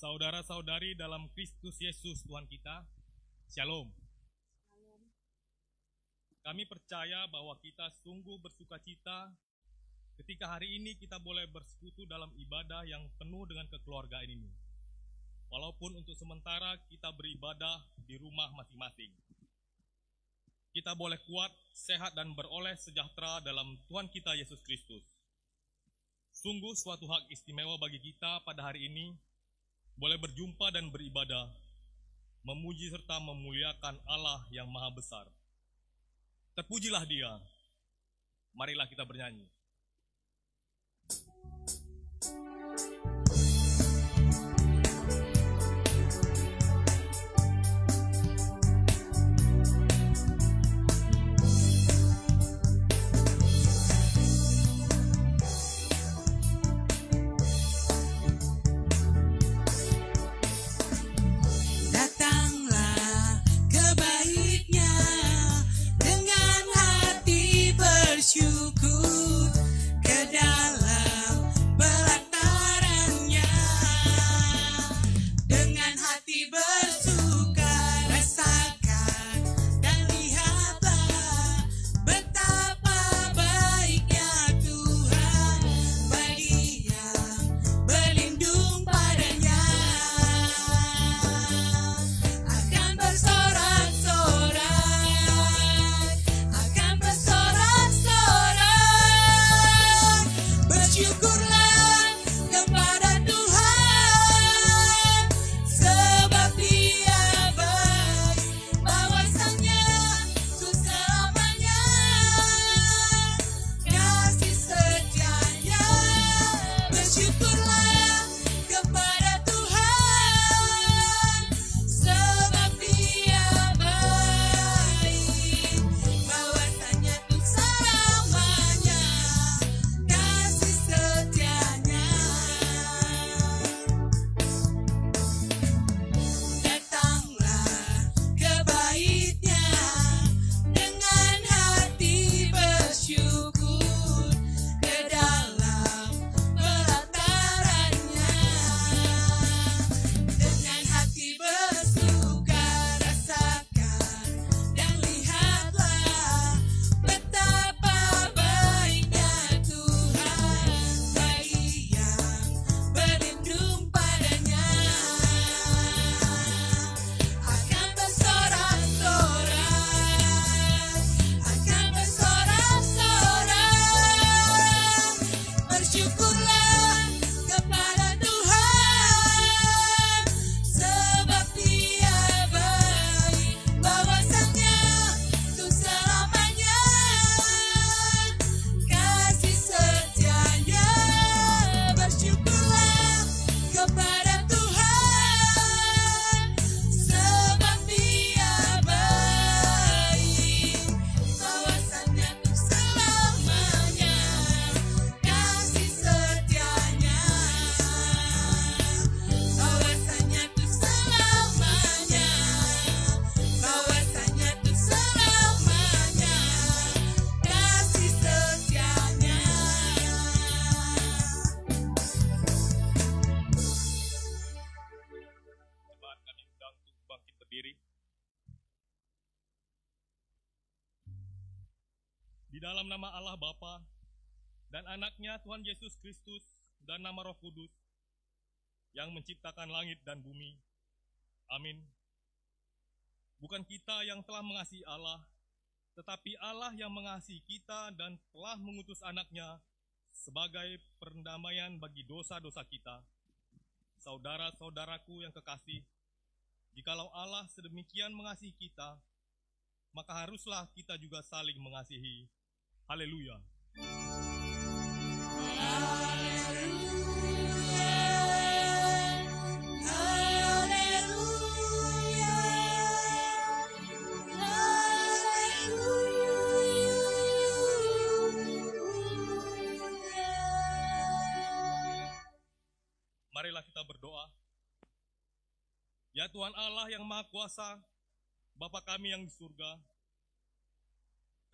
Saudara-saudari dalam Kristus Yesus Tuhan kita, Shalom. Kami percaya bahwa kita sungguh bersukacita ketika hari ini kita boleh bersekutu dalam ibadah yang penuh dengan kekeluargaan ini. Walaupun untuk sementara kita beribadah di rumah masing-masing. Kita boleh kuat, sehat, dan beroleh sejahtera dalam Tuhan kita Yesus Kristus. Sungguh suatu hak istimewa bagi kita pada hari ini, boleh berjumpa dan beribadah, memuji serta memuliakan Allah yang Maha Besar. Terpujilah Dia. Marilah kita bernyanyi. Di dalam nama Allah Bapa dan Anaknya Tuhan Yesus Kristus dan nama Roh Kudus yang menciptakan langit dan bumi. Amin. Bukan kita yang telah mengasihi Allah, tetapi Allah yang mengasihi kita dan telah mengutus anaknya sebagai pendamaian bagi dosa-dosa kita. Saudara-saudaraku yang kekasih, jikalau Allah sedemikian mengasihi kita, maka haruslah kita juga saling mengasihi. Haleluya. Marilah kita berdoa. Ya Tuhan Allah yang Maha Kuasa, Bapa kami yang di surga,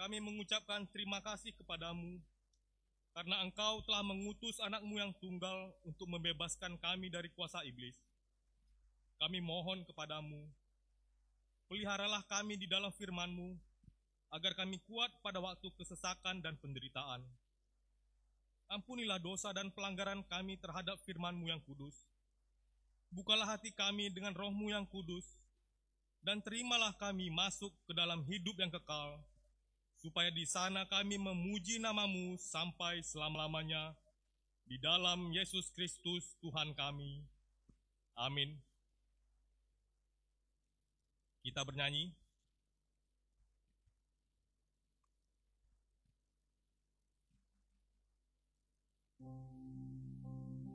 kami mengucapkan terima kasih kepadamu karena Engkau telah mengutus anak-Mu yang tunggal untuk membebaskan kami dari kuasa iblis. kami mohon kepadamu, peliharalah kami di dalam firman-Mu, agar kami kuat pada waktu kesesakan dan penderitaan. Ampunilah dosa dan pelanggaran kami terhadap firman-Mu yang kudus. Bukalah hati kami dengan Roh-Mu yang kudus, dan terimalah kami masuk ke dalam hidup yang kekal, supaya di sana kami memuji nama-Mu sampai selama-lamanya, di dalam Yesus Kristus Tuhan kami. Amin. Kita bernyanyi.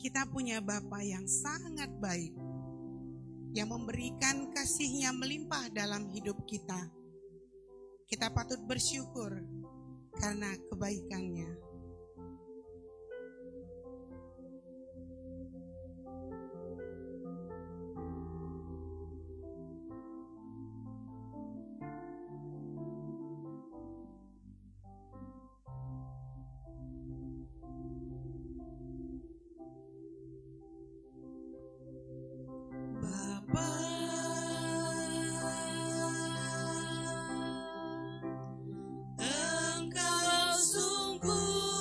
Kita punya Bapa yang sangat baik, yang memberikan kasih-Nya melimpah dalam hidup kita. Kita patut bersyukur karena kebaikan-Nya. Engkau sungguh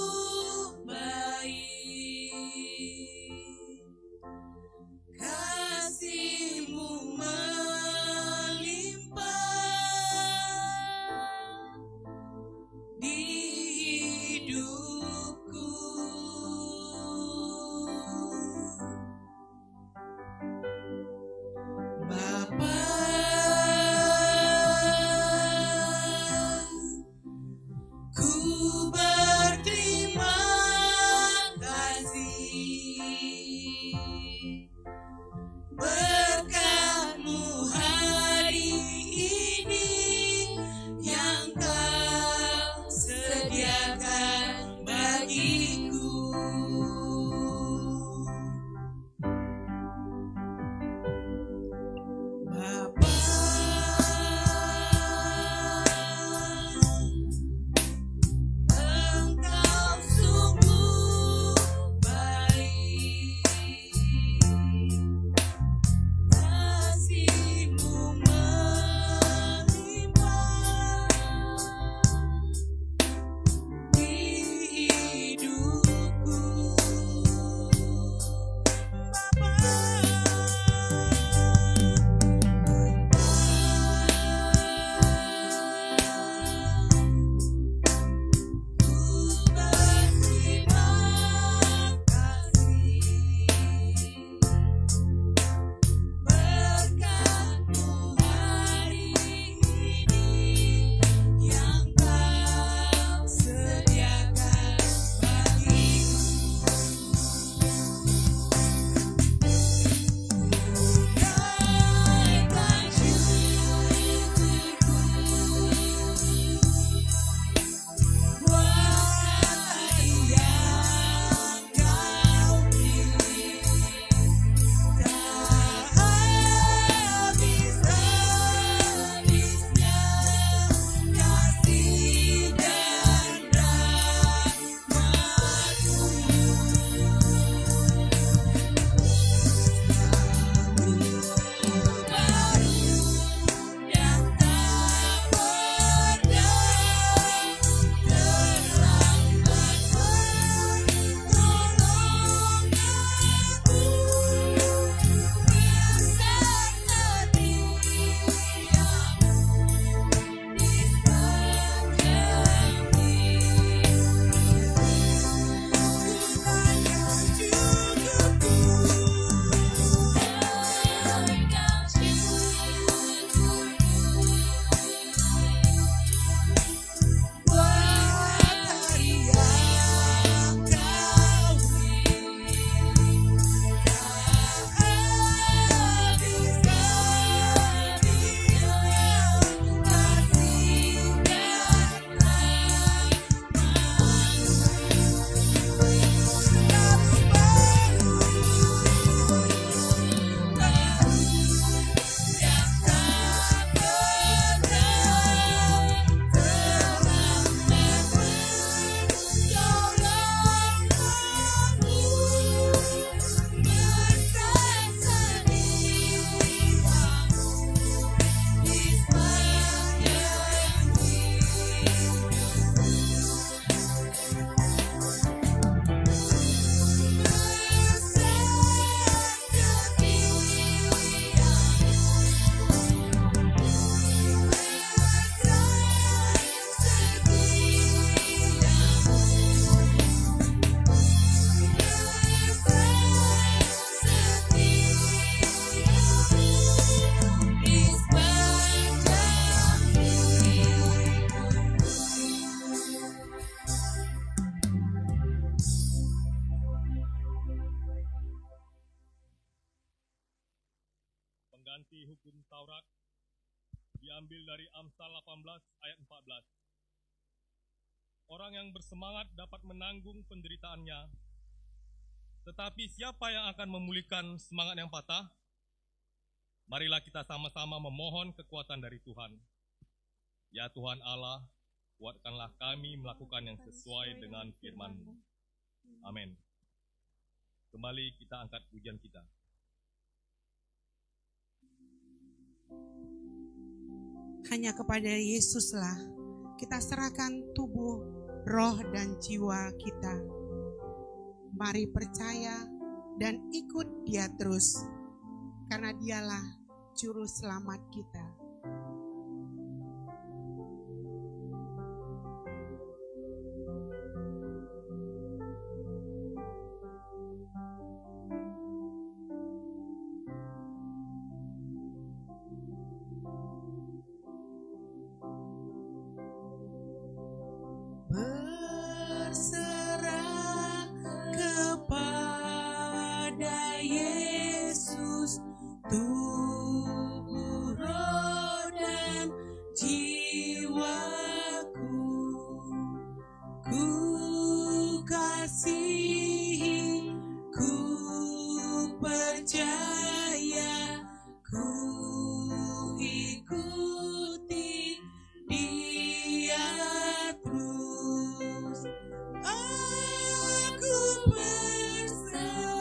pengganti hukum Taurat diambil dari Amsal 18 ayat 14. Orang yang bersemangat dapat menanggung penderitaannya, tetapi siapa yang akan memulihkan semangat yang patah? Marilah kita sama-sama memohon kekuatan dari Tuhan. Ya Tuhan Allah, kuatkanlah kami melakukan yang sesuai dengan firman-Mu. Amin. Kembali kita angkat pujian kita. Hanya kepada Yesuslah kita serahkan tubuh, roh, dan jiwa kita. Mari percaya dan ikut Dia terus, karena Dialah Juru Selamat kita. Berserah kepada Yesus, tubuh, roh, dan jiwaku. Ku kasihi, ku percaya, ku ikuti Dia terus. Aku berserah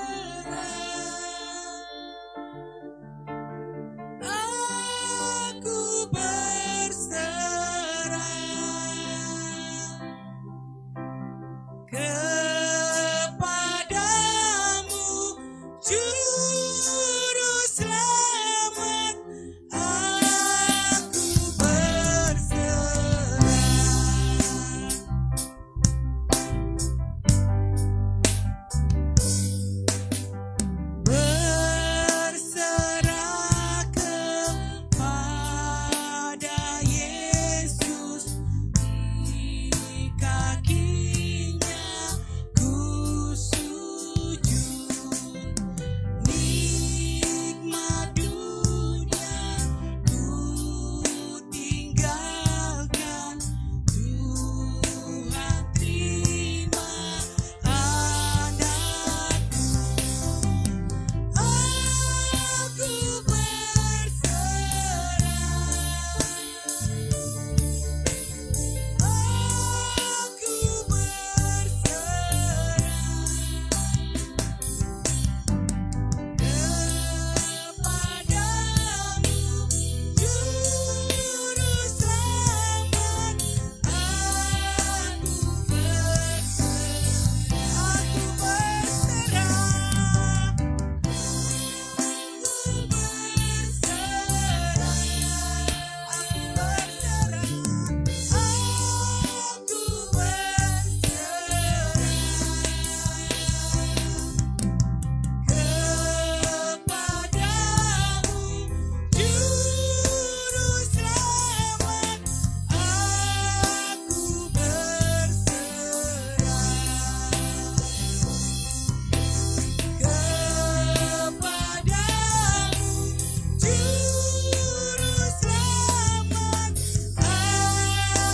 kepadamu, Juru Selamat. Aku berserah. Berserah kepada Yesus, di kakinya ku sujud. Nikmat dunia ku tinggalkan, Tuhan terima anakku. Aku berserah. Aku berserah kepadamu, Juru Selamat. Aku berserah.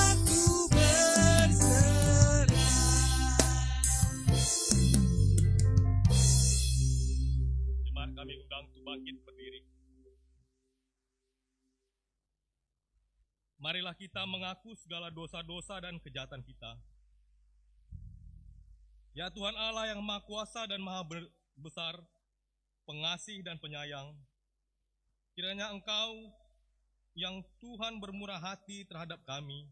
Aku berserah. Jemaat kami undang untuk bangkit berdiri. Marilah kita mengaku segala dosa-dosa dan kejahatan kita. Ya Tuhan Allah yang Maha Kuasa dan Maha Besar, pengasih dan penyayang, kiranya Engkau yang Tuhan bermurah hati terhadap kami.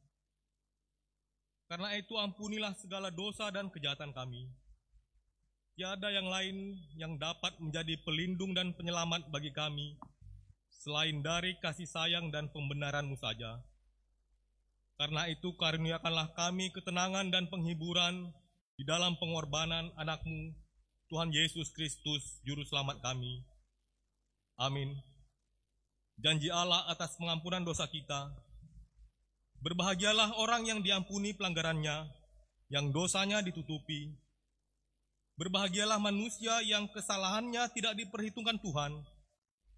Karena itu ampunilah segala dosa dan kejahatan kami. Tiada yang lain yang dapat menjadi pelindung dan penyelamat bagi kami, selain dari kasih sayang dan pembenaran-Mu saja. Karena itu karuniakanlah kami ketenangan dan penghiburan di dalam pengorbanan anak-Mu, Tuhan Yesus Kristus, Juru Selamat kami. Amin. Janji Allah atas pengampunan dosa kita. Berbahagialah orang yang diampuni pelanggarannya, yang dosanya ditutupi. Berbahagialah manusia yang kesalahannya tidak diperhitungkan Tuhan,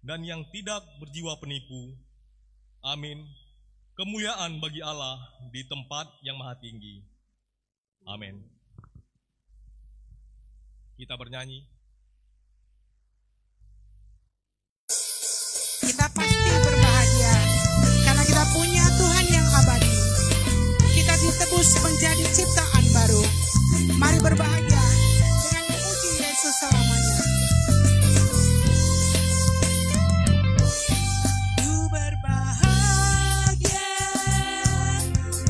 dan yang tidak berjiwa penipu. Amin. Kemuliaan bagi Allah di tempat yang maha tinggi. Amin. Kita bernyanyi. Kita pasti berbahagia karena kita punya Tuhan yang abadi. Kita ditebus menjadi ciptaan baru. Mari berbahagia dengan memuji Yesus selamanya. Ku berbahagia,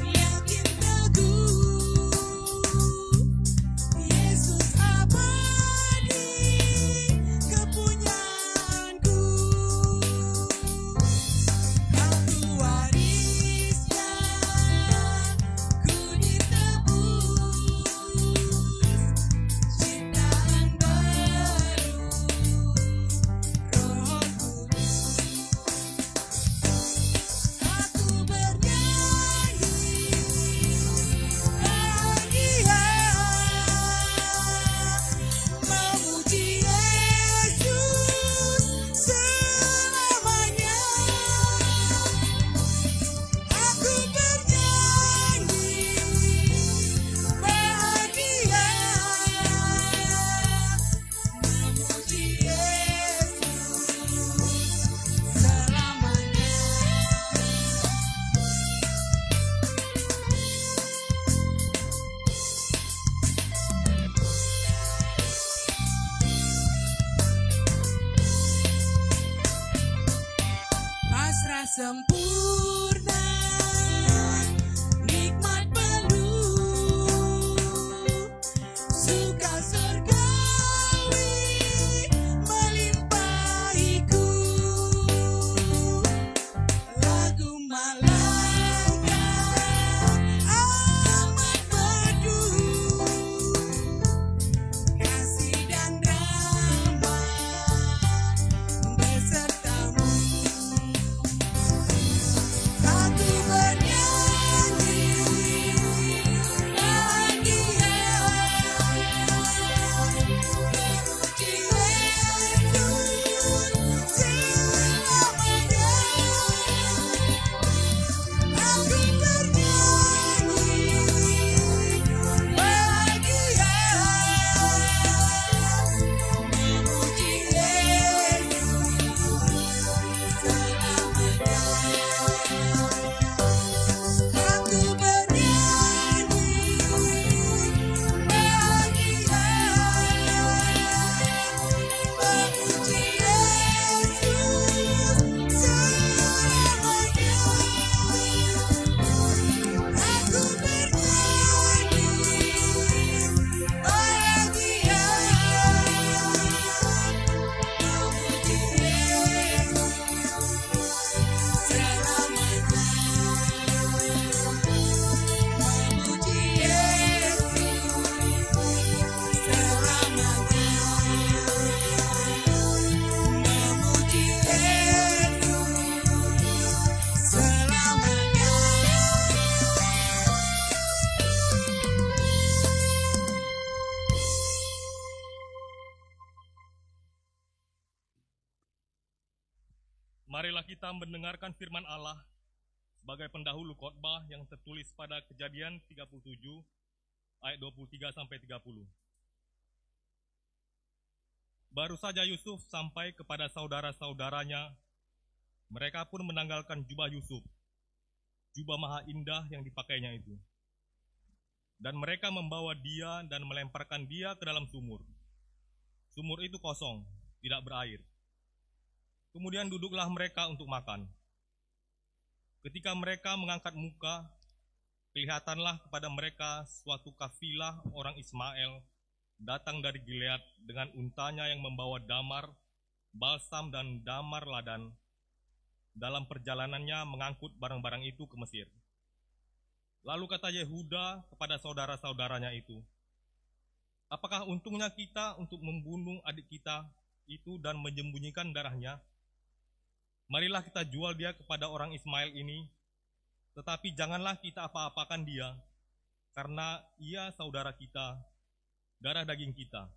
yakin teguh, Yesus abadi, kepunyaanku. Aku warisnya, ku ditebus, ciptaan baru, Roh Kudus. Aku bernyanyi bahagia, memuji Yesus selamanya. Aku bernyanyi bahagia, memuji Yesus selamanya. Pasrah sempurna, nikmat penuh, suka surgawi melimpahiku. Lagu Malaikat amat merdu, kasih dan rahmat besertamu. Aku bernyanyi bahagia, memuji Yesus selamanya. Aku bernyanyi bahagia, memuji Yesus selamanya. Aku bernyanyi bahagia, memuji Yesus selamanya. Aku bernyanyi bahagia, memuji Yesus selamanya. Memuji Yesus selamanya. Memuji Yesus selamanya. Marilah kita mendengarkan firman Allah sebagai pendahulu khotbah yang tertulis pada Kejadian 37 ayat 23 sampai 30. Baru saja Yusuf sampai kepada saudara-saudaranya, mereka pun menanggalkan jubah Yusuf, jubah maha indah yang dipakainya itu. Dan mereka membawa dia dan melemparkan dia ke dalam sumur. Sumur itu kosong, tidak berair. Kemudian duduklah mereka untuk makan. Ketika mereka mengangkat muka, kelihatanlah kepada mereka suatu kafilah orang Ismail datang dari Gilead dengan untanya yang membawa damar, balsam dan damar ladan. Dalam perjalanannya mengangkut barang-barang itu ke Mesir. Lalu kata Yehuda kepada saudara-saudaranya itu, apakah untungnya kita untuk membunuh adik kita itu dan menyembunyikan darahnya? Marilah kita jual dia kepada orang Ismail ini, tetapi janganlah kita apa-apakan dia, karena ia saudara kita, darah daging kita.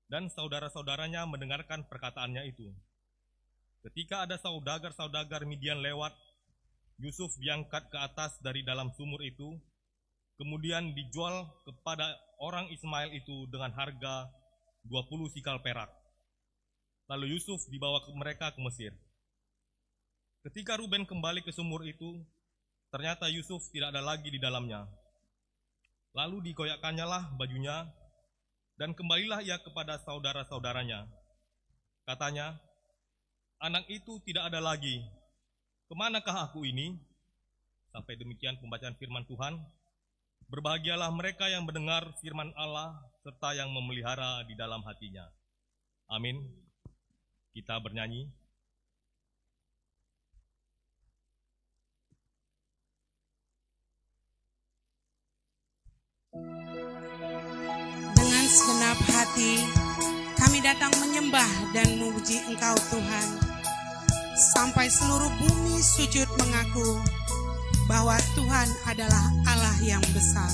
Dan saudara-saudaranya mendengarkan perkataannya itu. Ketika ada saudagar-saudagar Midian lewat, Yusuf diangkat ke atas dari dalam sumur itu, kemudian dijual kepada orang Ismail itu dengan harga 20 sikal perak. Lalu Yusuf dibawa mereka ke Mesir. Ketika Ruben kembali ke sumur itu, ternyata Yusuf tidak ada lagi di dalamnya. Lalu dikoyakkannya lah bajunya, dan kembalilah ia kepada saudara-saudaranya. Katanya, anak itu tidak ada lagi. Kemanakah aku ini? Sampai demikian pembacaan firman Tuhan. Berbahagialah mereka yang mendengar firman Allah, serta yang memelihara di dalam hatinya. Amin. Kita bernyanyi. Dengan segenap hati, kami datang menyembah dan memuji Engkau Tuhan. Sampai seluruh bumi sujud mengaku bahwa Tuhan adalah Allah yang besar.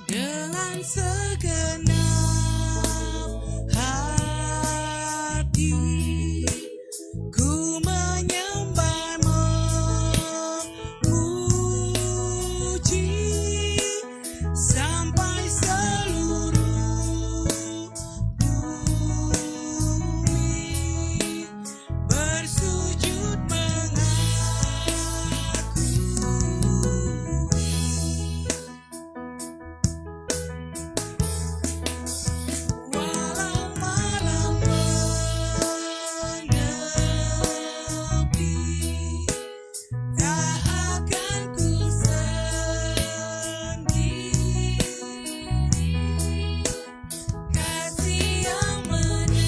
Dengan segenap hati, ku menyembah memuji sampai seluruh bumi bersujud mengaku. Walau malam menepi, tak akan ku sendiri. Kasih yang menemani,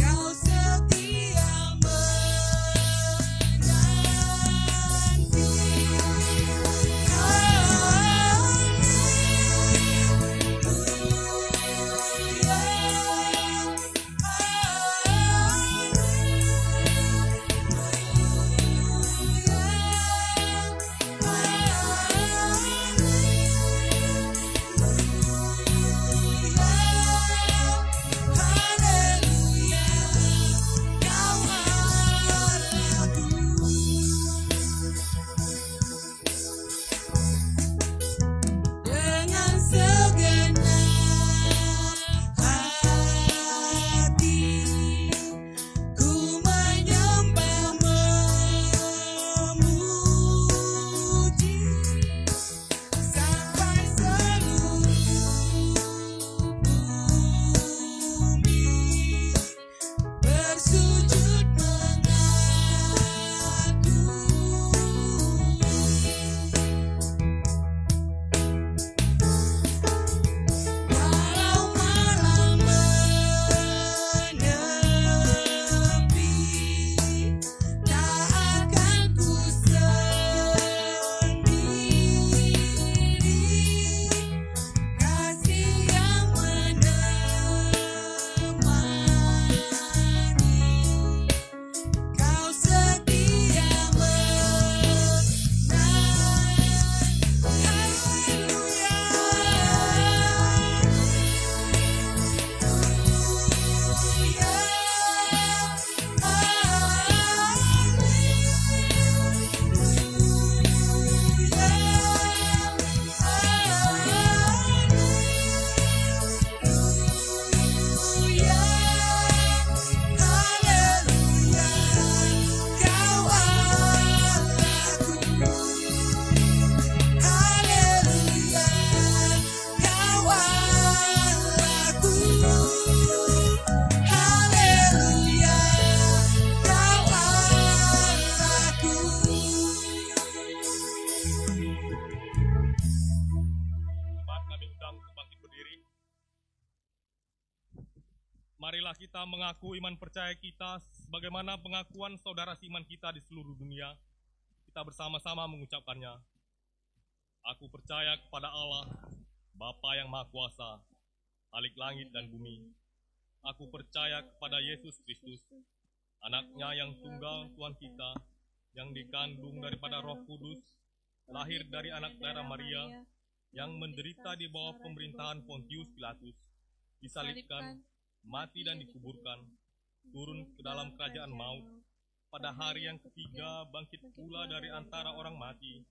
Kau setia menanti. Dengan segenap hati, ku menyembah memuji sampai seluruh bumi bersujud mengaku. Walau malam menepi, tak akan ku sendiri. Kasih yang menemani, Kau setia menanti. Jemaat, kami undang untuk bangkit berdiri. Marilah kita mengaku iman percaya kita sebagaimana pengakuan saudara seiman kita di seluruh dunia. Kita bersama-sama mengucapkannya. Aku percaya kepada Allah, Bapa yang Maha Kuasa, Khalik langit dan bumi, aku percaya kepada Yesus Kristus, anaknya yang tunggal Tuhan kita, yang dikandung daripada Roh Kudus, lahir dari anak darah Maria, yang menderita di bawah pemerintahan Pontius Pilatus, disalibkan, mati dan dikuburkan, turun ke dalam kerajaan maut, pada hari yang ketiga bangkit pula dari antara orang mati,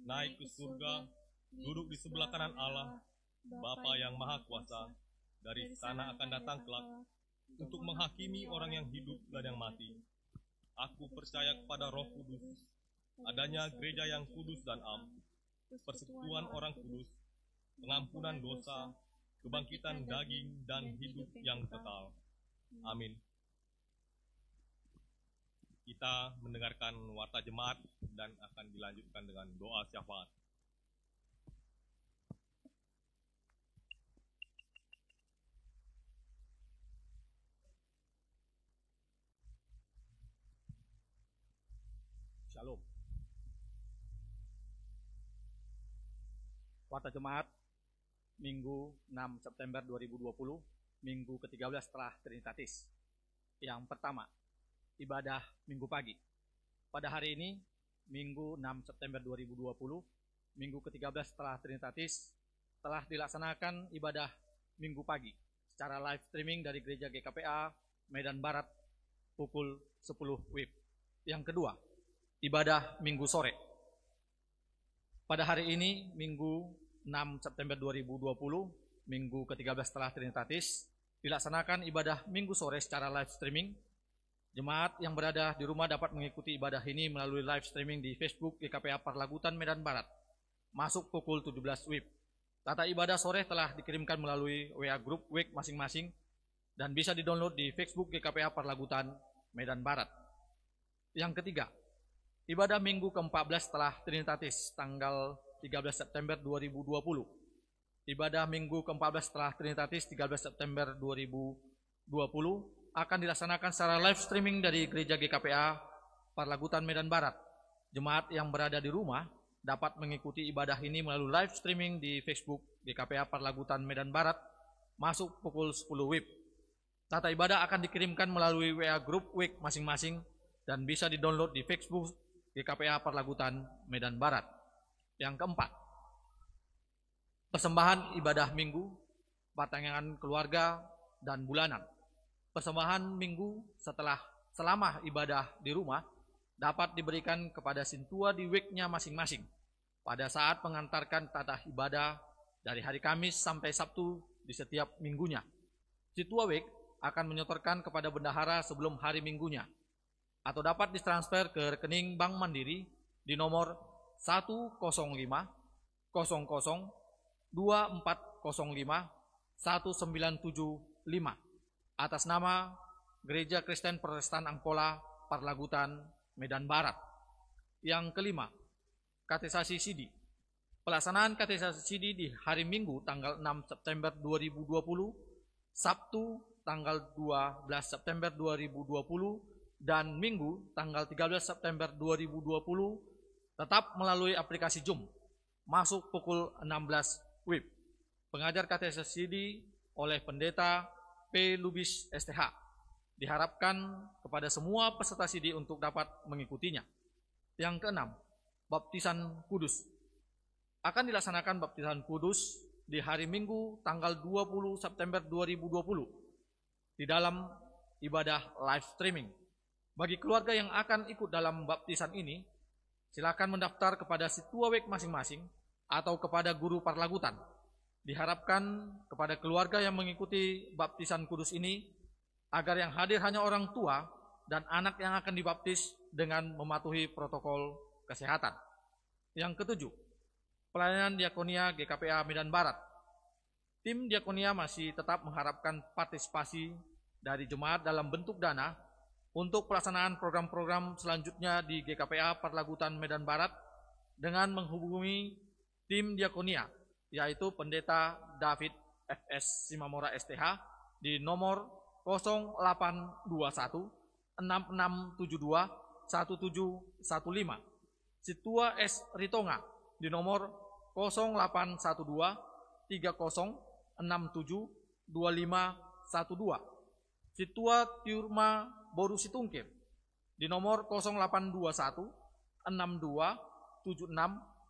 naik ke surga, duduk di sebelah kanan Allah, Bapa yang Maha Kuasa, dari sana akan datang kelak, untuk menghakimi orang yang hidup dan yang mati. Aku percaya kepada Roh Kudus, adanya gereja yang kudus dan am, persekutuan orang kudus, pengampunan dosa, kebangkitan daging, dan hidup yang kekal. Amin. Kita mendengarkan warta jemaat dan akan dilanjutkan dengan doa syafaat. Shalom. Warta Jemaat Minggu 6 September 2020, Minggu ke-13 setelah Trinitatis. Yang pertama, ibadah Minggu pagi. Pada hari ini, Minggu 6 September 2020, Minggu ke-13 setelah Trinitatis, telah dilaksanakan ibadah Minggu pagi secara live streaming dari Gereja GKPA Medan Barat pukul 10 WIB. Yang kedua, ibadah Minggu sore. Pada hari ini, Minggu 6 September 2020, Minggu ke-13 setelah Trinitatis, dilaksanakan ibadah Minggu sore secara live streaming. Jemaat yang berada di rumah dapat mengikuti ibadah ini melalui live streaming di Facebook GKPA Parlagutan Medan Barat, masuk pukul 17 WIB. Tata ibadah sore telah dikirimkan melalui WA Group WIB masing-masing dan bisa didownload di Facebook GKPA Parlagutan Medan Barat. Yang ketiga, ibadah Minggu ke-14 setelah Trinitatis, tanggal 13 September 2020. Ibadah Minggu ke-14 setelah Trinitatis, 13 September 2020, akan dilaksanakan secara live streaming dari Gereja GKPA Parlagutan Medan Barat. Jemaat yang berada di rumah dapat mengikuti ibadah ini melalui live streaming di Facebook GKPA Parlagutan Medan Barat, masuk pukul 10 WIB. Tata ibadah akan dikirimkan melalui WA Group WIB masing-masing dan bisa didownload di Facebook GKPA Parlagutan Medan Barat. Yang keempat, persembahan ibadah minggu, pertanyaan keluarga, dan bulanan. Persembahan minggu selama ibadah di rumah dapat diberikan kepada sintua di week-nya masing-masing pada saat mengantarkan tata ibadah dari hari Kamis sampai Sabtu di setiap minggunya. Sintua week akan menyetorkan kepada bendahara sebelum hari minggunya, atau dapat ditransfer ke rekening Bank Mandiri di nomor 105 00 2405 1975 atas nama Gereja Kristen Protestan Angkola Parlagutan Medan Barat. Yang kelima, katekisasi CD. Pelaksanaan katekisasi CD di hari Minggu tanggal 6 September 2020, Sabtu tanggal 12 September 2020, dan Minggu tanggal 13 September 2020 tetap melalui aplikasi Zoom, masuk pukul 16 WIB. Pengajar katekisasi CD oleh Pendeta P. Lubis STH. Diharapkan kepada semua peserta CD untuk dapat mengikutinya. Yang keenam, baptisan kudus. Akan dilaksanakan baptisan kudus di hari Minggu tanggal 20 September 2020 di dalam ibadah live streaming. Bagi keluarga yang akan ikut dalam baptisan ini, silakan mendaftar kepada Situa Week masing-masing atau kepada guru Parlagutan. Diharapkan kepada keluarga yang mengikuti baptisan kudus ini agar yang hadir hanya orang tua dan anak yang akan dibaptis dengan mematuhi protokol kesehatan. Yang ketujuh, pelayanan diakonia GKPA Medan Barat. Tim diakonia masih tetap mengharapkan partisipasi dari jemaat dalam bentuk dana untuk pelaksanaan program-program selanjutnya di GKPA Parlagutan Medan Barat dengan menghubungi tim diakonia, yaitu Pendeta David FS Simamora STH di nomor 0821 6672 1715, Situa S. Ritonga di nomor 0812 30672512. Situa Tiurma Boru Situngkir di nomor 0821 62 76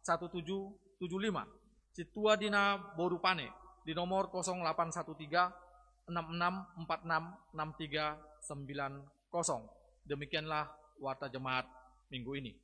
1775. Situa Dina Boru Pane di nomor 0813 66466390. Demikianlah warta jemaat minggu ini.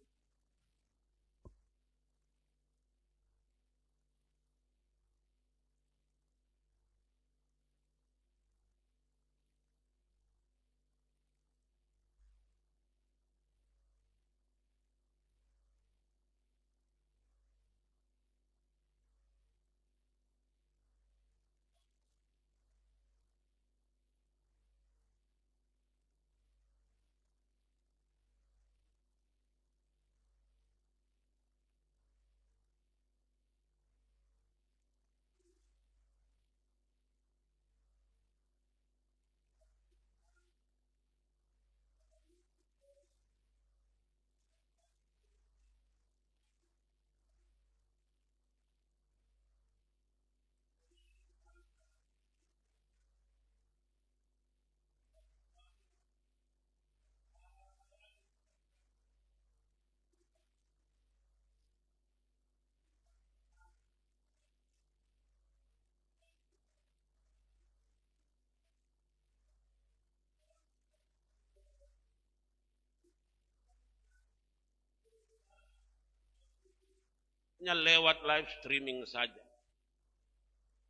Lewat live streaming saja.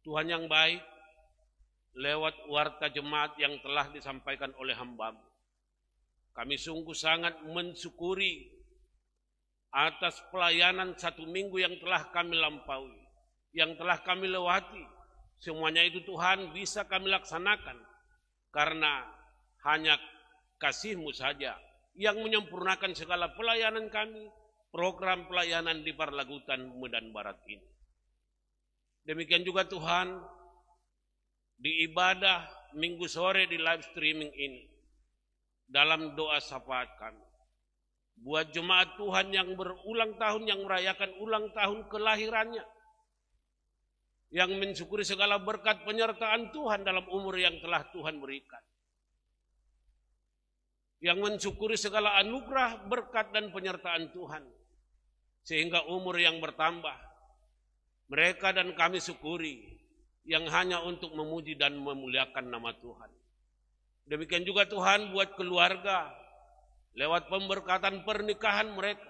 Tuhan yang baik, lewat warta jemaat yang telah disampaikan oleh hamba-Mu, kami sungguh sangat mensyukuri atas pelayanan 1 minggu yang telah kami lampaui, yang telah kami lewati. Semuanya itu Tuhan bisa kami laksanakan karena hanya kasih-Mu saja yang menyempurnakan segala pelayanan kami, program pelayanan di Parlagutan Medan Barat ini. Demikian juga Tuhan, di ibadah minggu sore di live streaming ini, dalam doa syafaat kami, buat jemaat Tuhan yang berulang tahun, yang merayakan ulang tahun kelahirannya, yang mensyukuri segala berkat penyertaan Tuhan dalam umur yang telah Tuhan berikan, yang mensyukuri segala anugerah, berkat dan penyertaan Tuhan, sehingga umur yang bertambah, mereka dan kami syukuri yang hanya untuk memuji dan memuliakan nama Tuhan. Demikian juga Tuhan buat keluarga, lewat pemberkatan pernikahan mereka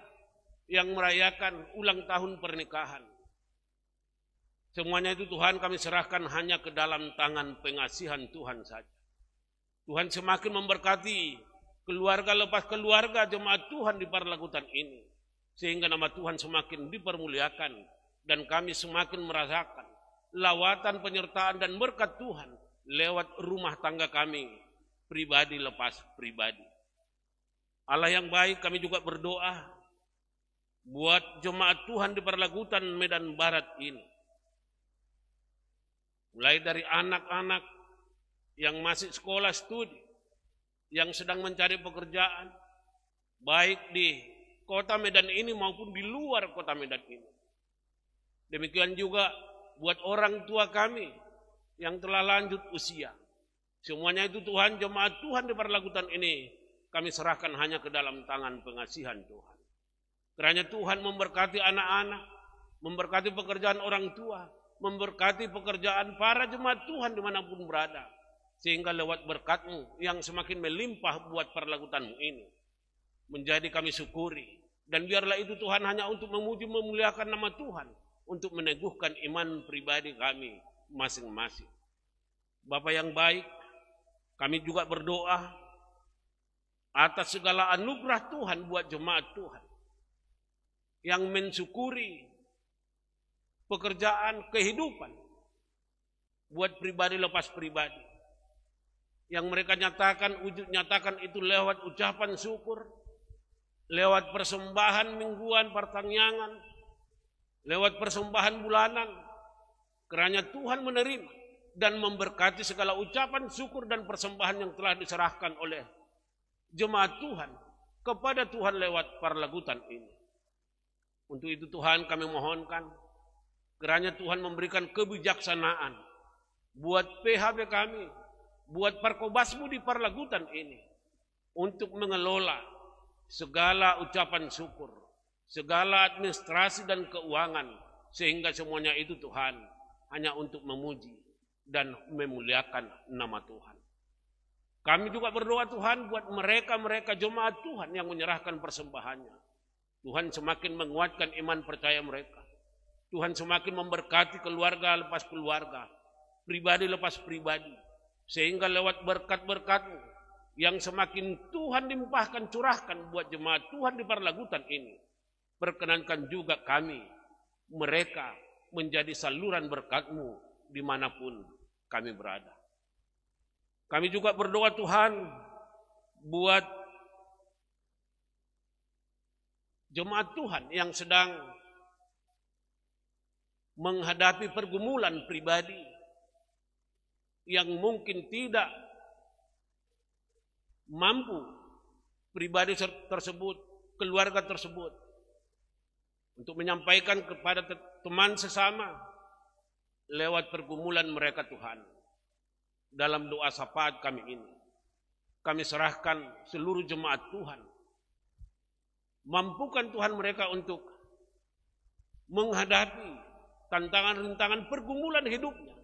yang merayakan ulang tahun pernikahan. Semuanya itu Tuhan kami serahkan hanya ke dalam tangan pengasihan Tuhan saja. Tuhan semakin memberkati keluarga lepas keluarga jemaat Tuhan di Parlagutan ini, sehingga nama Tuhan semakin dipermuliakan dan kami semakin merasakan lawatan penyertaan dan berkat Tuhan lewat rumah tangga kami, pribadi lepas pribadi. Allah yang baik, kami juga berdoa buat jemaat Tuhan di Parlagutan Medan Barat ini, mulai dari anak-anak yang masih sekolah studi, yang sedang mencari pekerjaan, baik di kota Medan ini maupun di luar kota Medan ini. Demikian juga buat orang tua kami yang telah lanjut usia. Semuanya itu Tuhan, jemaat Tuhan di Parlagutan ini kami serahkan hanya ke dalam tangan pengasihan Tuhan. Kiranya Tuhan memberkati anak-anak, memberkati pekerjaan orang tua, memberkati pekerjaan para jemaat Tuhan dimanapun berada, sehingga lewat berkat-Mu yang semakin melimpah buat Parlagutan-Mu ini, menjadi kami syukuri. Dan biarlah itu Tuhan hanya untuk memuji memuliakan nama Tuhan, untuk meneguhkan iman pribadi kami masing-masing. Bapa yang baik, kami juga berdoa atas segala anugerah Tuhan buat jemaat Tuhan yang mensyukuri pekerjaan kehidupan buat pribadi lepas pribadi, yang mereka nyatakan, wujud nyatakan itu lewat ucapan syukur, lewat persembahan mingguan, pertangyangan, lewat persembahan bulanan. Kiranya Tuhan menerima dan memberkati segala ucapan syukur dan persembahan yang telah diserahkan oleh jemaat Tuhan kepada Tuhan lewat Parlagutan ini. Untuk itu Tuhan kami mohonkan, Kiranya Tuhan memberikan kebijaksanaan buat PHB kami, buat Parkobasmu di Parlagutan ini, untuk mengelola segala ucapan syukur, segala administrasi dan keuangan, sehingga semuanya itu Tuhan hanya untuk memuji dan memuliakan nama Tuhan. Kami juga berdoa Tuhan buat mereka jemaat Tuhan yang menyerahkan persembahannya. Tuhan semakin menguatkan iman percaya mereka. Tuhan semakin memberkati keluarga lepas keluarga, pribadi lepas pribadi, sehingga lewat berkat-berkat-Mu yang semakin Tuhan limpahkan, curahkan buat jemaat Tuhan di Parlagutan ini, perkenankan juga kami, mereka menjadi saluran berkat-Mu dimanapun kami berada. Kami juga berdoa Tuhan buat jemaat Tuhan yang sedang menghadapi pergumulan pribadi yang mungkin tidak mampu, pribadi tersebut, keluarga tersebut, untuk menyampaikan kepada teman sesama lewat pergumulan mereka Tuhan. Dalam doa syafaat kami ini, kami serahkan seluruh jemaat Tuhan. Mampukan Tuhan mereka untuk menghadapi tantangan-rintangan pergumulan hidupnya,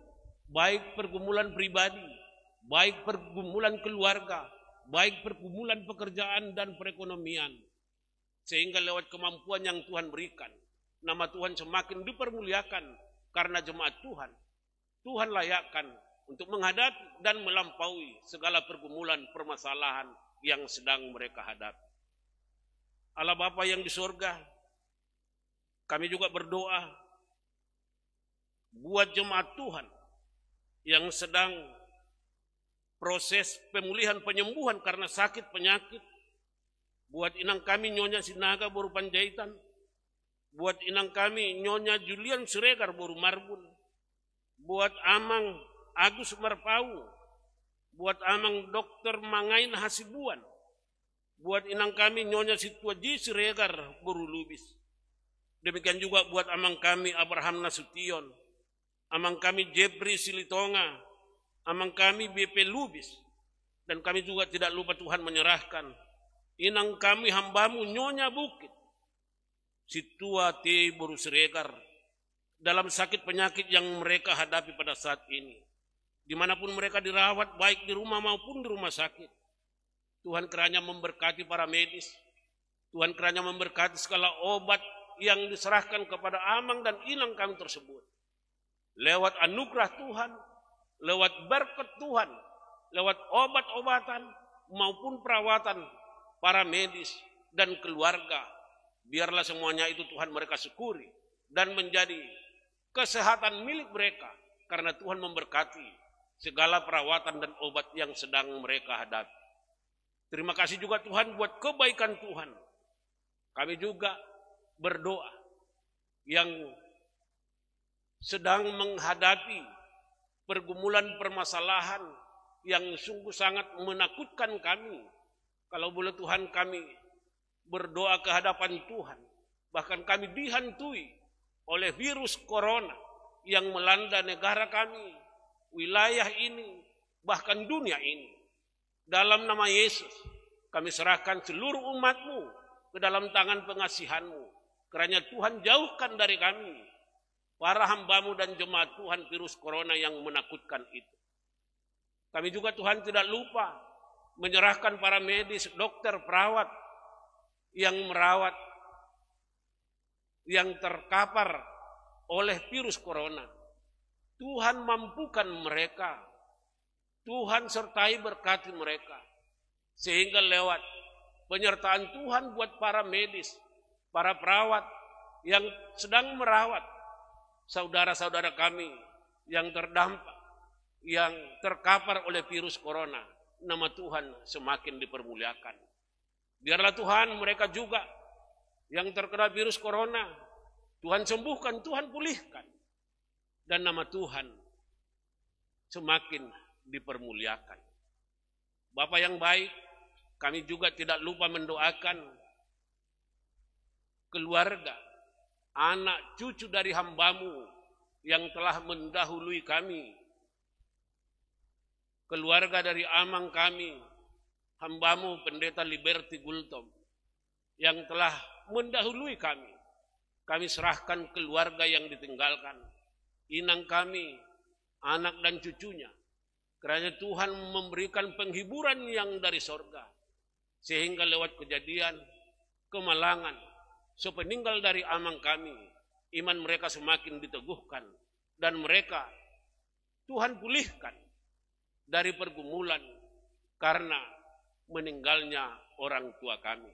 baik pergumulan pribadi, baik pergumulan keluarga, baik pergumulan pekerjaan dan perekonomian, sehingga lewat kemampuan yang Tuhan berikan, nama Tuhan semakin dipermuliakan karena jemaat Tuhan layakkan untuk menghadapi dan melampaui segala pergumulan permasalahan yang sedang mereka hadapi. Allah Bapa yang di surga, kami juga berdoa buat jemaat Tuhan yang sedang proses pemulihan penyembuhan karena sakit penyakit, buat inang kami Nyonya Sinaga Boru Panjaitan, buat inang kami Nyonya Julian Siregar Boru Marbun, buat Amang Agus Marpau, buat Amang Dr. Mangain Hasibuan, buat inang kami Nyonya Situaji Siregar Boru Lubis. Demikian juga buat amang kami Abraham Nasution, amang kami Jepri Silitonga, amang kami BP Lubis, dan kami juga tidak lupa Tuhan menyerahkan inang kami hambamu Nyonya Bukit, Situa T. Boru Siregar, dalam sakit penyakit yang mereka hadapi pada saat ini. Dimanapun mereka dirawat, baik di rumah maupun di rumah sakit, Tuhan kiranya memberkati para medis, Tuhan kiranya memberkati segala obat yang diserahkan kepada amang dan inang kami tersebut. Lewat anugerah Tuhan, lewat berkat Tuhan, lewat obat-obatan maupun perawatan para medis dan keluarga, biarlah semuanya itu Tuhan mereka syukuri dan menjadi kesehatan milik mereka, karena Tuhan memberkati segala perawatan dan obat yang sedang mereka hadapi. Terima kasih juga Tuhan buat kebaikan Tuhan. Kami juga berdoa yang sedang menghadapi pergumulan permasalahan yang sungguh sangat menakutkan kami. Kalau boleh Tuhan, kami berdoa ke hadapan Tuhan. Bahkan kami dihantui oleh virus corona yang melanda negara kami, wilayah ini, bahkan dunia ini. Dalam nama Yesus, kami serahkan seluruh umat-Mu ke dalam tangan pengasihan-Mu. Kiranya Tuhan jauhkan dari kami, para hamba-Mu dan jemaat Tuhan, virus corona yang menakutkan itu. Kami juga Tuhan tidak lupa menyerahkan para medis, dokter, perawat yang merawat, yang terkapar oleh virus corona. Tuhan mampukan mereka, Tuhan sertai berkati mereka, sehingga lewat penyertaan Tuhan buat para medis, para perawat yang sedang merawat saudara-saudara kami yang terdampak, yang terkapar oleh virus corona, nama Tuhan semakin dipermuliakan. Biarlah Tuhan mereka juga yang terkena virus corona, Tuhan sembuhkan, Tuhan pulihkan, dan nama Tuhan semakin dipermuliakan. Bapa yang baik, kami juga tidak lupa mendoakan keluarga, anak cucu dari hamba-Mu yang telah mendahului kami, keluarga dari amang kami, hamba-Mu Pendeta Liberty Gultom, yang telah mendahului kami. Kami serahkan keluarga yang ditinggalkan, inang kami, anak dan cucunya. Kiranya Tuhan memberikan penghiburan yang dari sorga, sehingga lewat kejadian, kemalangan, sepeninggal dari amang kami, iman mereka semakin diteguhkan, dan mereka Tuhan pulihkan dari pergumulan karena meninggalnya orang tua kami.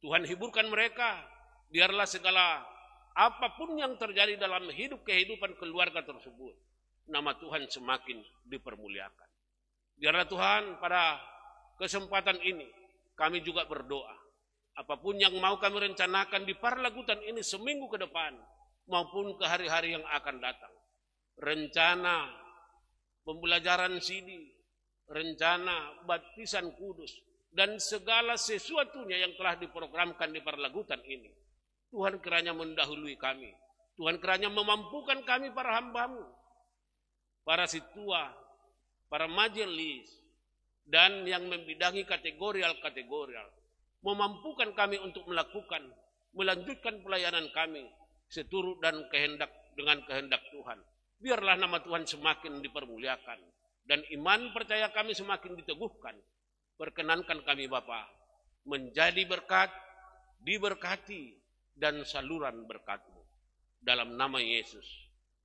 Tuhan hiburkan mereka, biarlah segala apapun yang terjadi dalam kehidupan keluarga tersebut, nama Tuhan semakin dipermuliakan. Biarlah Tuhan pada kesempatan ini kami juga berdoa, apapun yang mau kami rencanakan di Parlagutan ini seminggu ke depan maupun ke hari-hari yang akan datang, rencana pembelajaran CD, rencana baptisan kudus, dan segala sesuatunya yang telah diprogramkan di Parlagutan ini, Tuhan kiranya mendahului kami. Tuhan kiranya memampukan kami para hamba-Mu, para situa, para majelis, dan yang membidangi kategorial, memampukan kami untuk melanjutkan pelayanan kami seturut dan dengan kehendak Tuhan. Biarlah nama Tuhan semakin dipermuliakan dan iman percaya kami semakin diteguhkan. Perkenankan kami Bapa menjadi berkat, diberkati, dan saluran berkat-Mu. Dalam nama Yesus,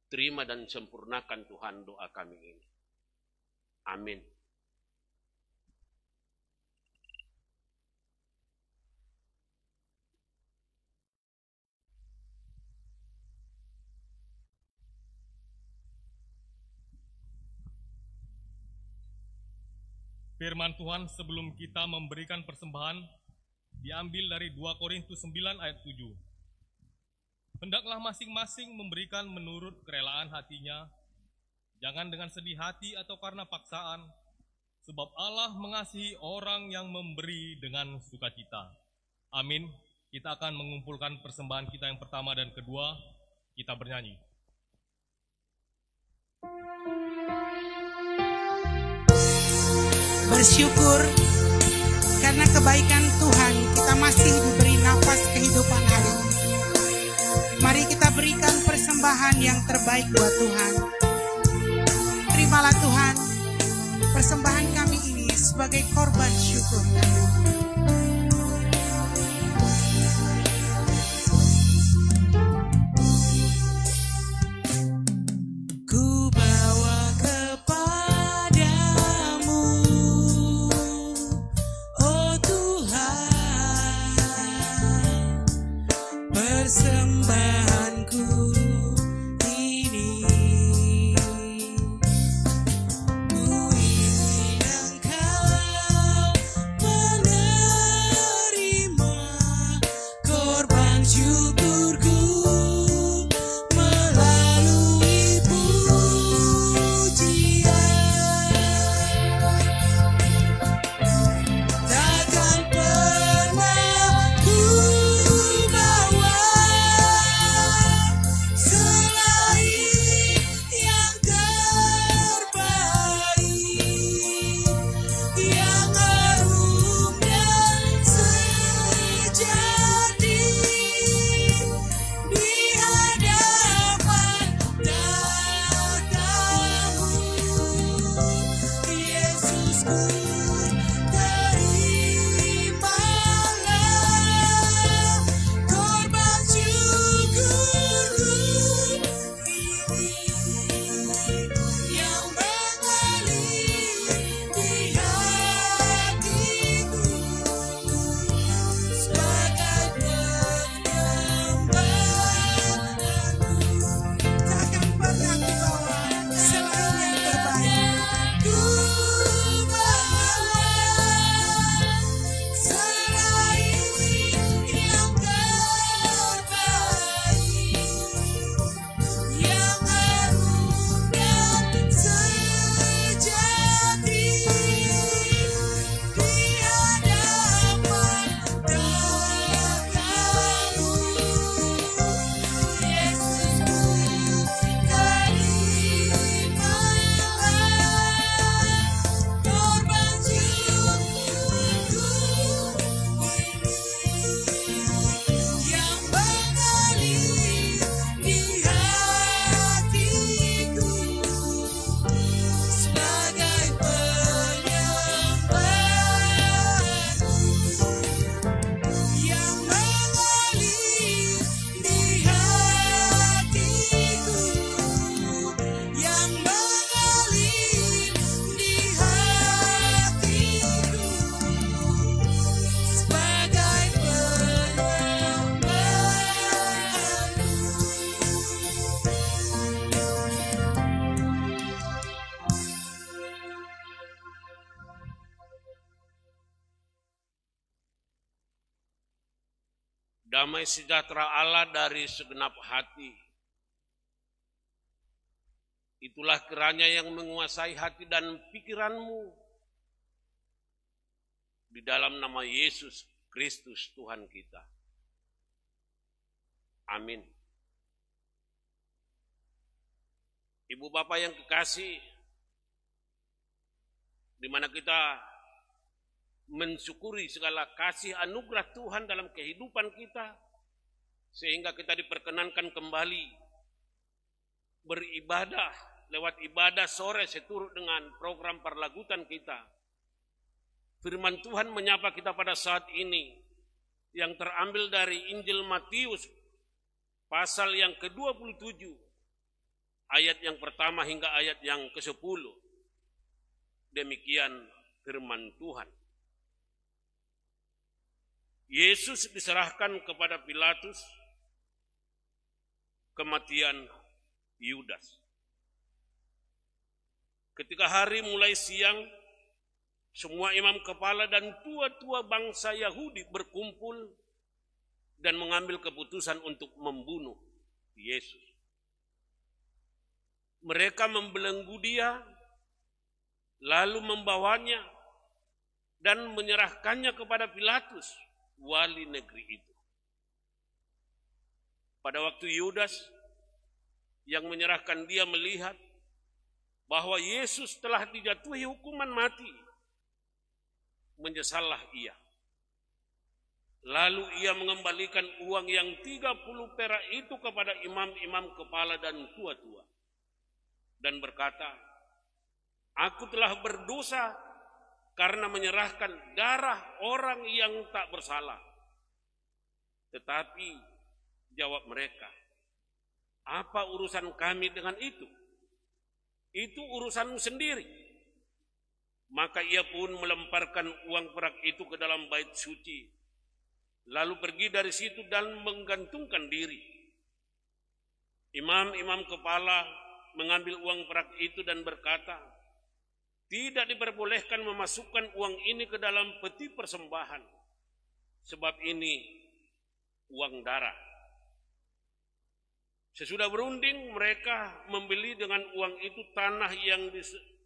terima dan sempurnakan Tuhan doa kami ini. Amin. Firman Tuhan sebelum kita memberikan persembahan diambil dari 2 Korintus 9 ayat 7. Hendaklah masing-masing memberikan menurut kerelaan hatinya, jangan dengan sedih hati atau karena paksaan, sebab Allah mengasihi orang yang memberi dengan sukacita. Amin. Kita akan mengumpulkan persembahan kita yang pertama dan kedua, kita bernyanyi. Bersyukur karena kebaikan Tuhan kita masih diberi napas kehidupan hari ini. Mari kita berikan persembahan yang terbaik buat Tuhan. Terimalah Tuhan persembahan kami ini sebagai korban syukur. Ku ingin Engkau damai sejahtera Allah dari segenap hati. Itulah kiranya yang menguasai hati dan pikiranmu. Di dalam nama Yesus Kristus Tuhan kita. Amin. Ibu bapak yang kekasih, di mana kita mensyukuri segala kasih anugerah Tuhan dalam kehidupan kita, sehingga kita diperkenankan kembali beribadah lewat ibadah sore seturut dengan program Parlagutan kita. Firman Tuhan menyapa kita pada saat ini yang terambil dari Injil Matius pasal yang ke-27 ayat yang pertama hingga ayat yang ke-10. Demikian firman Tuhan. Yesus diserahkan kepada Pilatus, kematian Yudas. Ketika hari mulai siang, semua imam kepala dan tua-tua bangsa Yahudi berkumpul dan mengambil keputusan untuk membunuh Yesus. Mereka membelenggu dia, lalu membawanya dan menyerahkannya kepada Pilatus, wali negeri itu. Pada waktu Yudas yang menyerahkan dia melihat bahwa Yesus telah dijatuhi hukuman mati, menyesallah ia. Lalu ia mengembalikan uang yang 30 perak itu kepada imam-imam kepala dan tua-tua. Dan berkata, aku telah berdosa karena menyerahkan darah orang yang tak bersalah. Tetapi jawab mereka, apa urusan kami dengan itu? Itu urusanmu sendiri. Maka ia pun melemparkan uang perak itu ke dalam bait suci, lalu pergi dari situ dan menggantungkan diri. Imam-imam kepala mengambil uang perak itu dan berkata, tidak diperbolehkan memasukkan uang ini ke dalam peti persembahan, sebab ini uang darah. Sesudah berunding, mereka membeli dengan uang itu tanah yang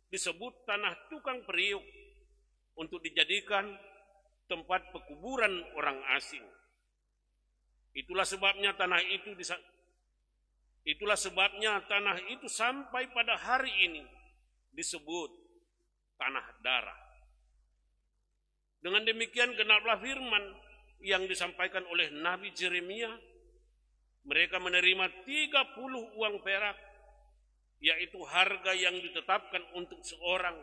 disebut tanah tukang periuk untuk dijadikan tempat pekuburan orang asing. Itulah sebabnya tanah itu sampai pada hari ini disebut tanah darah. Dengan demikian genaplah firman yang disampaikan oleh Nabi Yeremia. Mereka menerima 30 uang perak, yaitu harga yang ditetapkan untuk seorang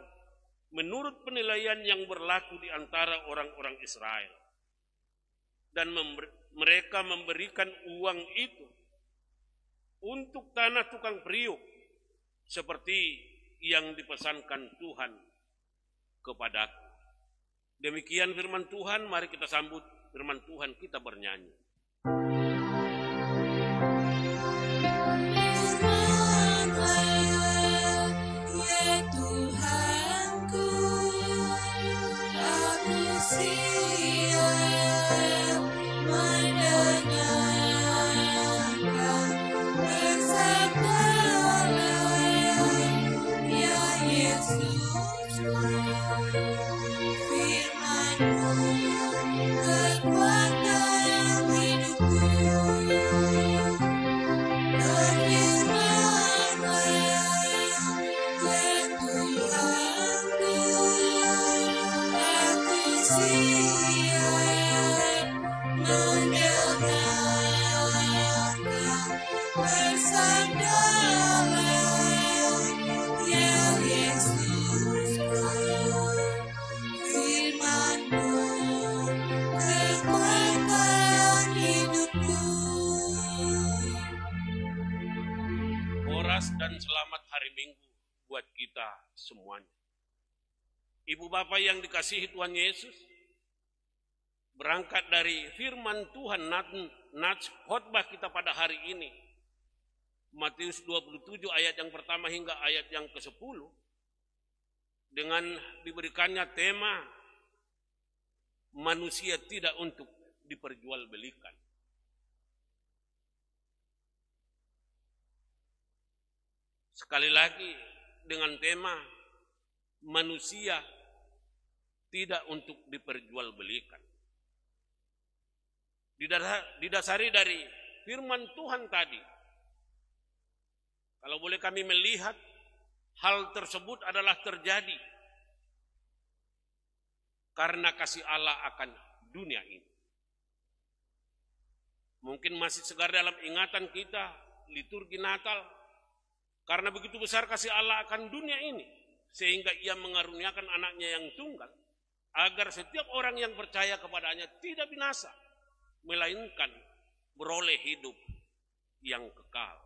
menurut penilaian yang berlaku di antara orang-orang Israel. Dan mereka memberikan uang itu untuk tanah tukang periuk, seperti yang dipesankan Tuhan kepadaku. Demikian firman Tuhan, mari kita sambut firman Tuhan, kita bernyanyi. Dan selamat hari Minggu buat kita semuanya. Ibu bapak yang dikasihi Tuhan Yesus, berangkat dari firman Tuhan nats khotbah kita pada hari ini, Matius 27 ayat yang pertama hingga ayat yang ke-10, dengan diberikannya tema manusia tidak untuk diperjualbelikan. Sekali lagi dengan tema manusia tidak untuk diperjualbelikan. Didasari dari firman Tuhan tadi. Kalau boleh kami melihat, hal tersebut adalah terjadi karena kasih Allah akan dunia ini. Mungkin masih segar dalam ingatan kita liturgi Natal, karena begitu besar kasih Allah akan dunia ini, sehingga ia mengaruniakan anaknya yang tunggal, agar setiap orang yang percaya kepadanya tidak binasa, melainkan beroleh hidup yang kekal.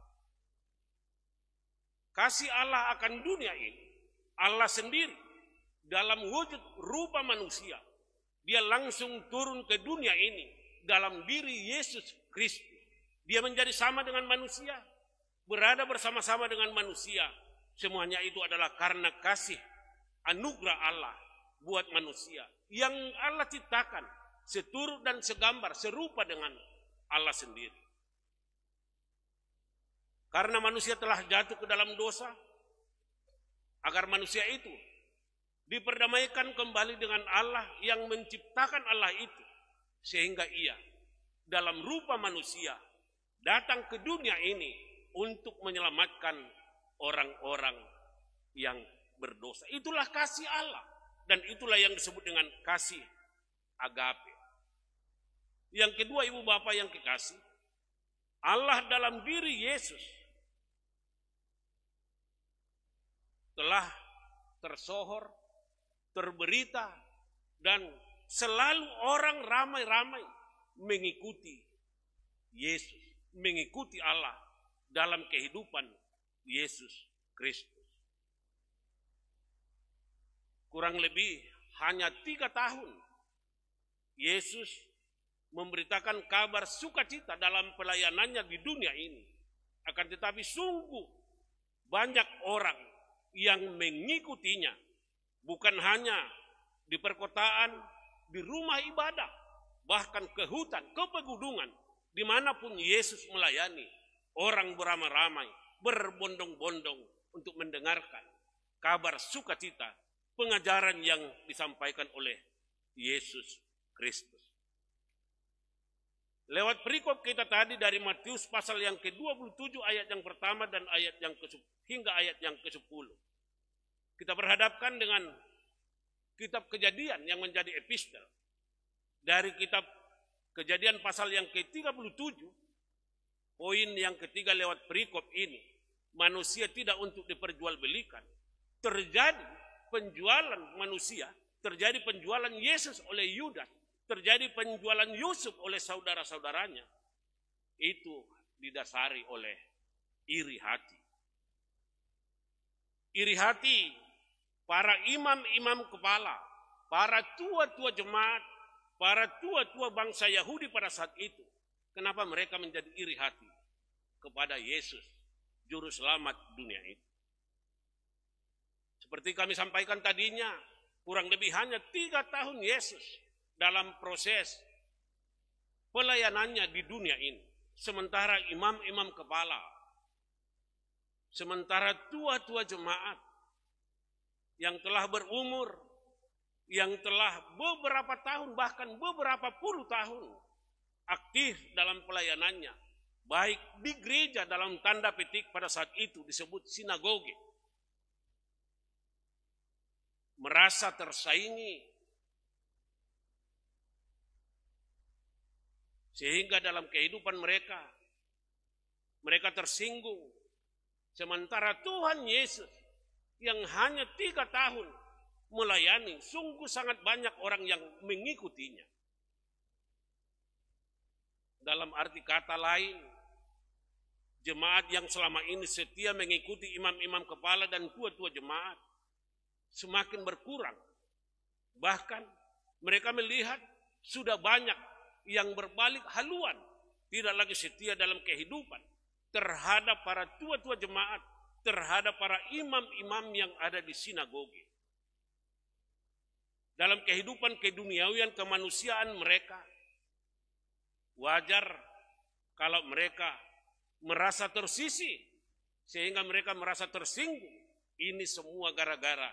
Kasih Allah akan dunia ini, Allah sendiri dalam wujud rupa manusia, dia langsung turun ke dunia ini dalam diri Yesus Kristus. Dia menjadi sama dengan manusia, berada bersama-sama dengan manusia. Semuanya itu adalah karena kasih anugerah Allah buat manusia yang Allah ciptakan seturut dan segambar, serupa dengan Allah sendiri. Karena manusia telah jatuh ke dalam dosa, agar manusia itu diperdamaikan kembali dengan Allah yang menciptakan Allah itu, sehingga ia dalam rupa manusia datang ke dunia ini untuk menyelamatkan orang-orang yang berdosa. Itulah kasih Allah, dan itulah yang disebut dengan kasih agape. Yang kedua, ibu bapak yang kekasih, Allah dalam diri Yesus telah tersohor, terberita, dan selalu orang ramai-ramai mengikuti Yesus, mengikuti Allah dalam kehidupan Yesus Kristus. Kurang lebih hanya 3 tahun Yesus memberitakan kabar sukacita dalam pelayanannya di dunia ini. Akan tetapi sungguh banyak orang yang mengikutinya, bukan hanya di perkotaan, di rumah ibadah, bahkan ke hutan, ke pegunungan, dimanapun Yesus melayani, orang beramai-ramai, berbondong-bondong untuk mendengarkan kabar sukacita, pengajaran yang disampaikan oleh Yesus Kristus. Lewat perikop kita tadi dari Matius pasal yang ke-27 ayat yang pertama dan ayat yang hingga ayat yang ke-10. Kita berhadapkan dengan kitab Kejadian yang menjadi epistel. Dari kitab Kejadian pasal yang ke-37, poin yang ketiga lewat perikop ini, manusia tidak untuk diperjualbelikan. Terjadi penjualan manusia, terjadi penjualan Yesus oleh Yudas, terjadi penjualan Yusuf oleh saudara-saudaranya. Itu didasari oleh iri hati. Iri hati para imam-imam kepala, para tua-tua jemaat, para tua-tua bangsa Yahudi pada saat itu. Kenapa mereka menjadi iri hati kepada Yesus, juru selamat dunia itu? Seperti kami sampaikan tadinya, kurang lebih hanya 3 tahun Yesus dalam proses pelayanannya di dunia ini. Sementara imam-imam kepala, sementara tua-tua jemaat yang telah berumur, yang telah beberapa tahun, bahkan beberapa puluh tahun aktif dalam pelayanannya, baik di gereja dalam tanda petik pada saat itu disebut sinagoge, merasa tersaingi, sehingga dalam kehidupan mereka tersinggung. Sementara Tuhan Yesus yang hanya 3 tahun melayani, sungguh sangat banyak orang yang mengikutinya. Dalam arti kata lain, jemaat yang selama ini setia mengikuti imam-imam kepala dan tua-tua jemaat semakin berkurang. Bahkan mereka melihat sudah banyak yang berbalik haluan, tidak lagi setia dalam kehidupan terhadap para tua-tua jemaat, terhadap para imam-imam yang ada di sinagoge. Dalam kehidupan keduniawian kemanusiaan mereka, wajar kalau mereka merasa tersisih sehingga mereka merasa tersinggung. Ini semua gara-gara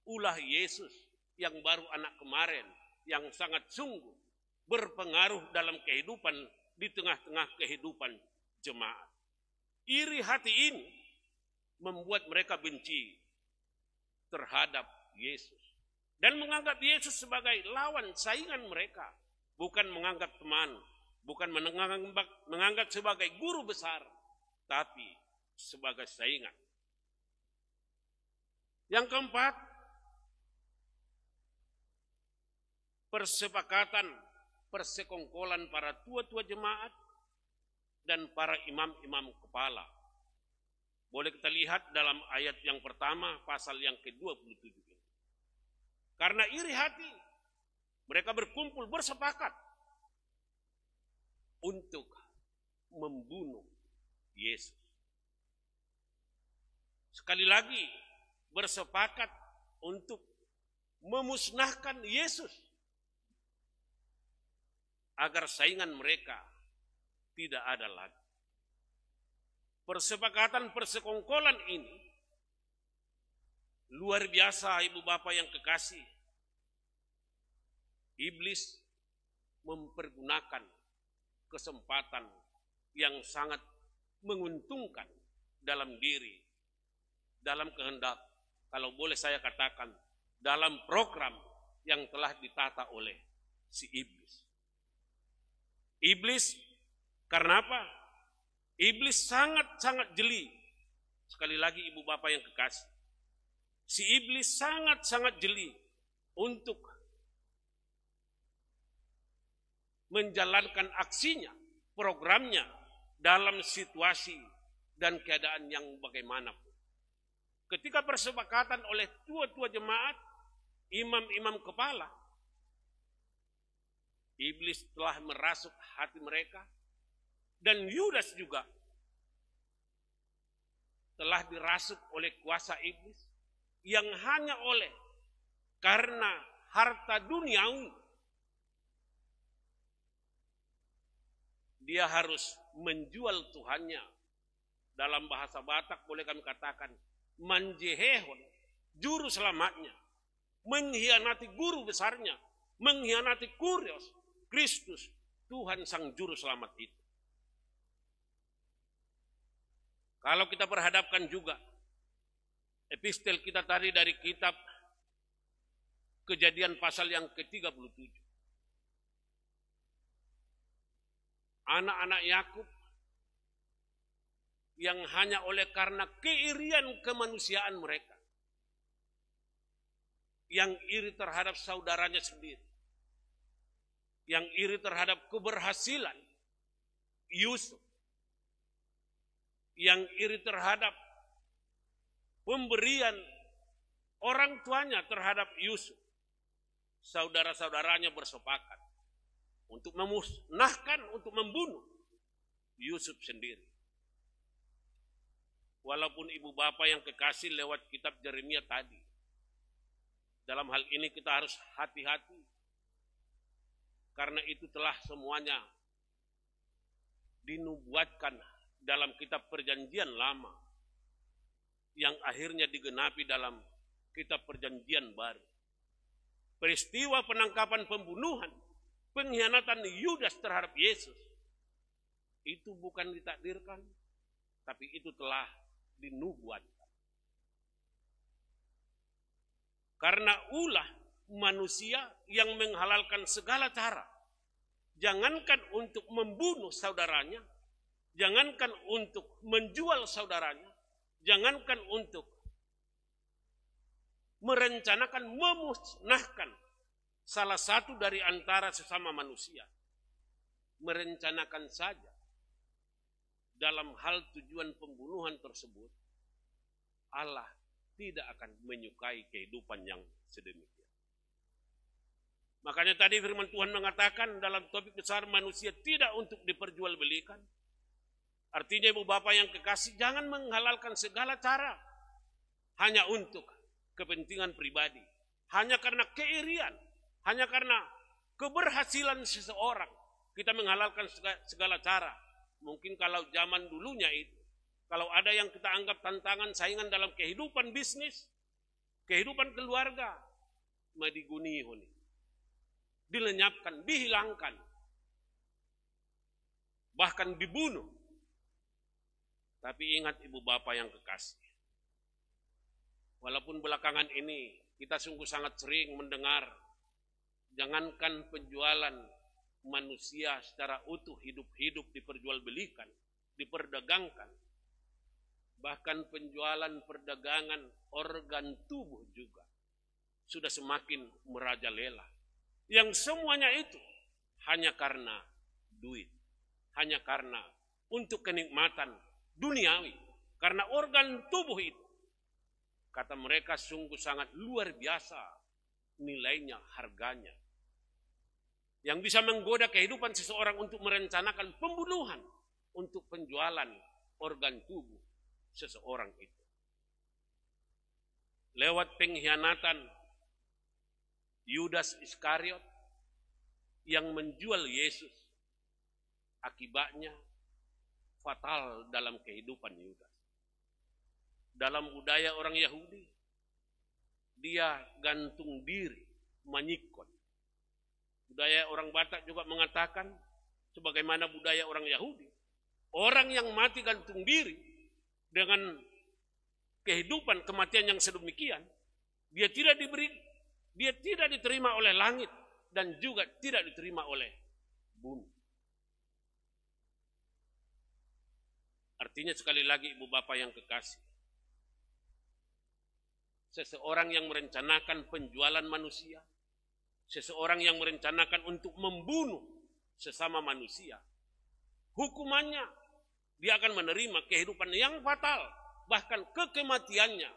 ulah Yesus yang baru anak kemarin, yang sangat sungguh berpengaruh dalam kehidupan, di tengah-tengah kehidupan jemaat. Iri hati ini membuat mereka benci terhadap Yesus dan menganggap Yesus sebagai lawan saingan mereka, bukan menganggap teman, bukan menganggap sebagai guru besar, tapi sebagai saingan. Yang keempat, persepakatan, persekongkolan para tua-tua jemaat dan para imam-imam kepala. Boleh kita lihat dalam ayat yang pertama, pasal yang ke-27. Karena iri hati, mereka berkumpul bersepakat untuk membunuh Yesus. Sekali lagi, bersepakat untuk memusnahkan Yesus agar saingan mereka tidak ada lagi. Persepakatan persekongkolan ini luar biasa, ibu bapak yang kekasih. Iblis mempergunakan kesempatan yang sangat menguntungkan dalam diri, dalam kehendak, kalau boleh saya katakan, dalam program yang telah ditata oleh si iblis. Iblis, karena apa? Iblis sangat-sangat jeli. Sekali lagi ibu bapak yang kekasih. Si iblis sangat-sangat jeli untuk menjalankan aksinya, programnya dalam situasi dan keadaan yang bagaimanapun. Ketika persepakatan oleh tua-tua jemaat, imam-imam kepala, iblis telah merasuk hati mereka, dan Yudas juga telah dirasuk oleh kuasa iblis yang hanya oleh karena harta duniawi dia harus menjual Tuhannya. Dalam bahasa Batak boleh kami katakan manjehehon, juru selamatnya, mengkhianati guru besarnya, mengkhianati kurios Kristus, Tuhan sang juru selamat itu. Kalau kita perhadapkan juga epistel kita tadi dari kitab Kejadian pasal yang ke-37. Anak-anak Yakub yang hanya oleh karena keirian kemanusiaan mereka, yang iri terhadap saudaranya sendiri, yang iri terhadap keberhasilan Yusuf, yang iri terhadap pemberian orang tuanya terhadap Yusuf, saudara-saudaranya bersepakat untuk memusnahkan, untuk membunuh Yusuf sendiri. Walaupun ibu bapak yang kekasih lewat kitab Yeremia tadi, dalam hal ini kita harus hati-hati, karena itu telah semuanya dinubuatkan dalam kitab Perjanjian Lama yang akhirnya digenapi dalam kitab Perjanjian Baru. Peristiwa penangkapan, pembunuhan, pengkhianatan Yudas terhadap Yesus itu bukan ditakdirkan, tapi itu telah dinubuatkan. Karena ulah manusia yang menghalalkan segala cara, jangankan untuk membunuh saudaranya, jangankan untuk menjual saudaranya, jangankan untuk merencanakan memusnahkan salah satu dari antara sesama manusia. Merencanakan saja dalam hal tujuan pembunuhan tersebut, Allah tidak akan menyukai kehidupan yang sedemikian. Makanya tadi firman Tuhan mengatakan dalam topik besar manusia tidak untuk diperjualbelikan. Artinya ibu bapak yang kekasih, jangan menghalalkan segala cara hanya untuk kepentingan pribadi, hanya karena keirian, hanya karena keberhasilan seseorang kita menghalalkan segala cara. Mungkin kalau zaman dulunya itu Kalau ada yang kita anggap tantangan, saingan dalam kehidupan bisnis, kehidupan keluarga, madiguniho, dilenyapkan, dihilangkan, bahkan dibunuh. Tapi ingat ibu bapak yang kekasih, walaupun belakangan ini kita sungguh sangat sering mendengar, jangankan penjualan manusia secara utuh hidup-hidup diperjualbelikan, diperdagangkan, bahkan penjualan perdagangan organ tubuh juga sudah semakin merajalela. Yang semuanya itu hanya karena duit, hanya karena untuk kenikmatan duniawi, karena organ tubuh itu, kata mereka, sungguh sangat luar biasa nilainya, harganya, yang bisa menggoda kehidupan seseorang untuk merencanakan pembunuhan untuk penjualan organ tubuh seseorang itu. Lewat pengkhianatan Yudas Iskariot yang menjual Yesus, akibatnya fatal dalam kehidupan Yudas. Dalam budaya orang Yahudi, dia gantung diri, menyikon. Budaya orang Batak juga mengatakan, sebagaimana budaya orang Yahudi, orang yang mati gantung diri dengan kehidupan kematian yang sedemikian, dia tidak diterima oleh langit dan juga tidak diterima oleh bumi. Artinya sekali lagi ibu bapak yang kekasih, seseorang yang merencanakan penjualan manusia, seseorang yang merencanakan untuk membunuh sesama manusia, hukumannya dia akan menerima kehidupan yang fatal, bahkan kematiannya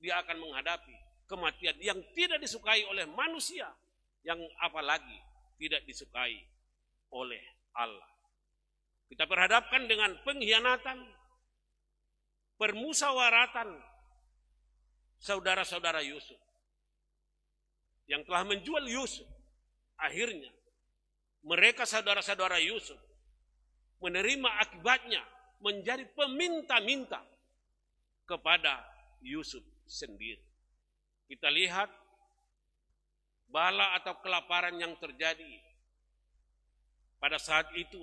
dia akan menghadapi kematian yang tidak disukai oleh manusia, yang apalagi tidak disukai oleh Allah. Kita berhadapkan dengan pengkhianatan, permusawaratan saudara-saudara Yusuf yang telah menjual Yusuf. Akhirnya mereka saudara-saudara Yusuf menerima akibatnya, menjadi peminta-minta kepada Yusuf sendiri. Kita lihat bala atau kelaparan yang terjadi pada saat itu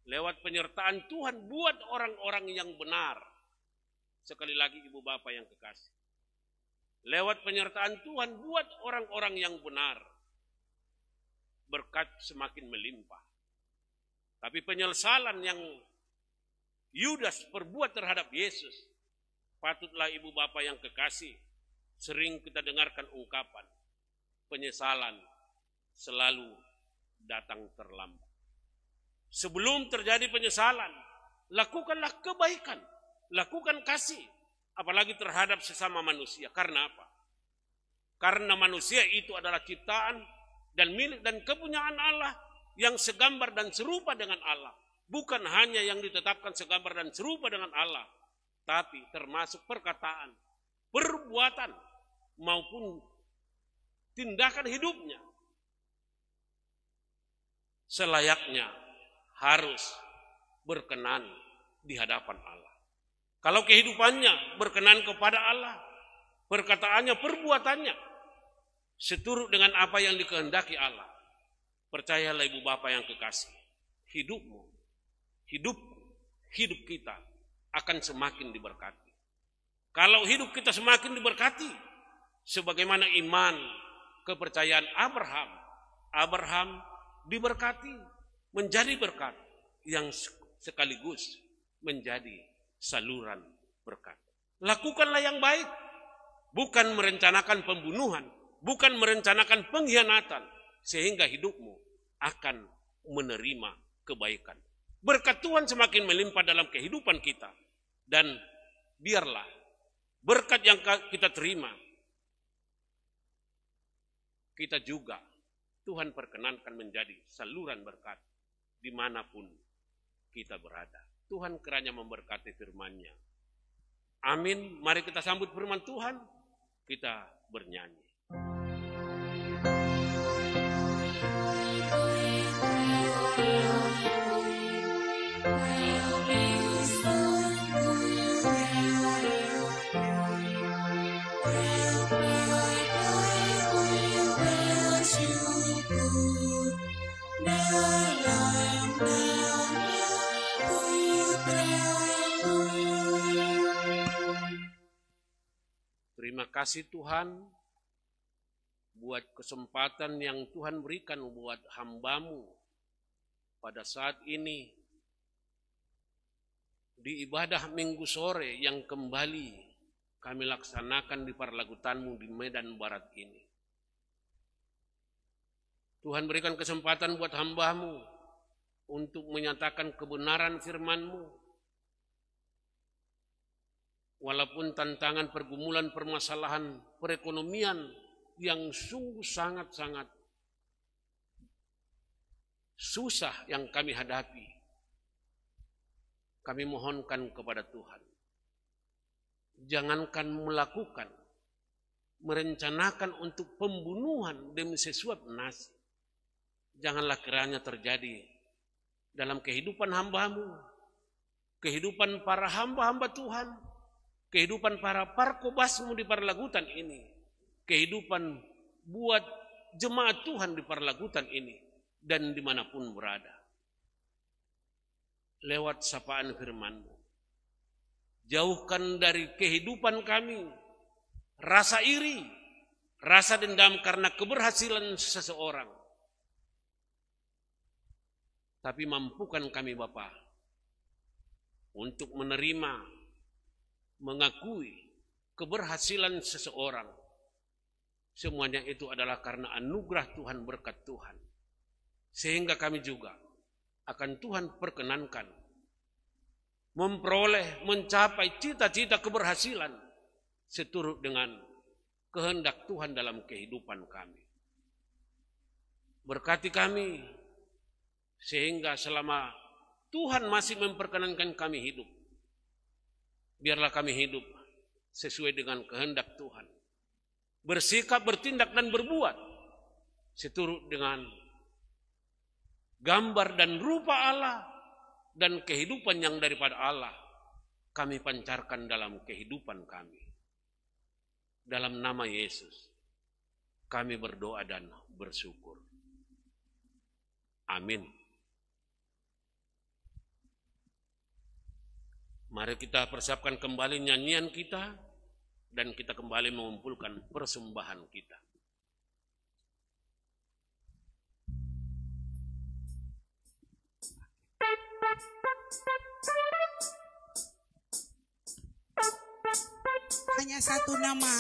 lewat penyertaan Tuhan buat orang-orang yang benar. Sekali lagi ibu bapak yang kekasih, lewat penyertaan Tuhan buat orang-orang yang benar, berkat semakin melimpah. Tapi penyesalan yang Yudas perbuat terhadap Yesus, patutlah ibu bapak yang kekasih, sering kita dengarkan ungkapan, penyesalan selalu datang terlambat. Sebelum terjadi penyesalan, lakukanlah kebaikan, lakukan kasih, apalagi terhadap sesama manusia. Karena apa? Karena manusia itu adalah ciptaan dan milik dan kepunyaan Allah yang segambar dan serupa dengan Allah. Bukan hanya yang ditetapkan segambar dan serupa dengan Allah, tapi termasuk perkataan, perbuatan, maupun tindakan hidupnya selayaknya harus berkenan di hadapan Allah. Kalau kehidupannya berkenan kepada Allah, perkataannya, perbuatannya seturut dengan apa yang dikehendaki Allah, percayalah ibu bapak yang kekasih, hidupmu, hidup kita akan semakin diberkati. Kalau hidup kita semakin diberkati, sebagaimana iman, kepercayaan Abraham diberkati, menjadi berkat yang sekaligus menjadi saluran berkat. Lakukanlah yang baik, bukan merencanakan pembunuhan, bukan merencanakan pengkhianatan, sehingga hidupmu akan menerima kebaikan. Berkat Tuhan semakin melimpah dalam kehidupan kita, dan biarlah berkat yang kita terima, kita juga Tuhan perkenankan menjadi saluran berkat dimanapun kita berada. Tuhan kiranya memberkati firman-Nya. Amin. Mari kita sambut firman Tuhan, kita bernyanyi. Will be soon. Terima kasih Tuhan buat kesempatan yang Tuhan berikan buat hamba-Mu pada saat ini di ibadah minggu sore yang kembali kami laksanakan di Parlagutan-Mu di Medan Barat ini. Tuhan berikan kesempatan buat hamba-Mu untuk menyatakan kebenaran firman-Mu. Walaupun tantangan pergumulan permasalahan perekonomian yang sungguh sangat-sangat susah yang kami hadapi, kami mohonkan kepada Tuhan. Jangankan melakukan, merencanakan untuk pembunuhan demi sesuap nasi. Janganlah kiranya terjadi dalam kehidupan hamba-Mu, kehidupan para hamba-hamba Tuhan, kehidupan para parkobas-Mu di Parlagutan ini, kehidupan buat jemaat Tuhan di Parlagutan ini, dan dimanapun berada. Lewat sapaan firman-Mu, jauhkan dari kehidupan kami rasa iri, rasa dendam karena keberhasilan seseorang. Tapi mampukan kami Bapa untuk menerima, mengakui keberhasilan seseorang. Semuanya itu adalah karena anugerah Tuhan, berkat Tuhan. Sehingga kami juga akan Tuhan perkenankan memperoleh, mencapai cita-cita keberhasilan seturut dengan kehendak Tuhan dalam kehidupan kami. Berkati kami sehingga selama Tuhan masih memperkenankan kami hidup, biarlah kami hidup sesuai dengan kehendak Tuhan. Bersikap, bertindak, dan berbuat seturut dengan gambar dan rupa Allah dan kehidupan yang daripada Allah kami pancarkan dalam kehidupan kami. Dalam nama Yesus kami berdoa dan bersyukur. Amin. Mari kita persiapkan kembali nyanyian kita dan kita kembali mengumpulkan persembahan kita. Hanya satu nama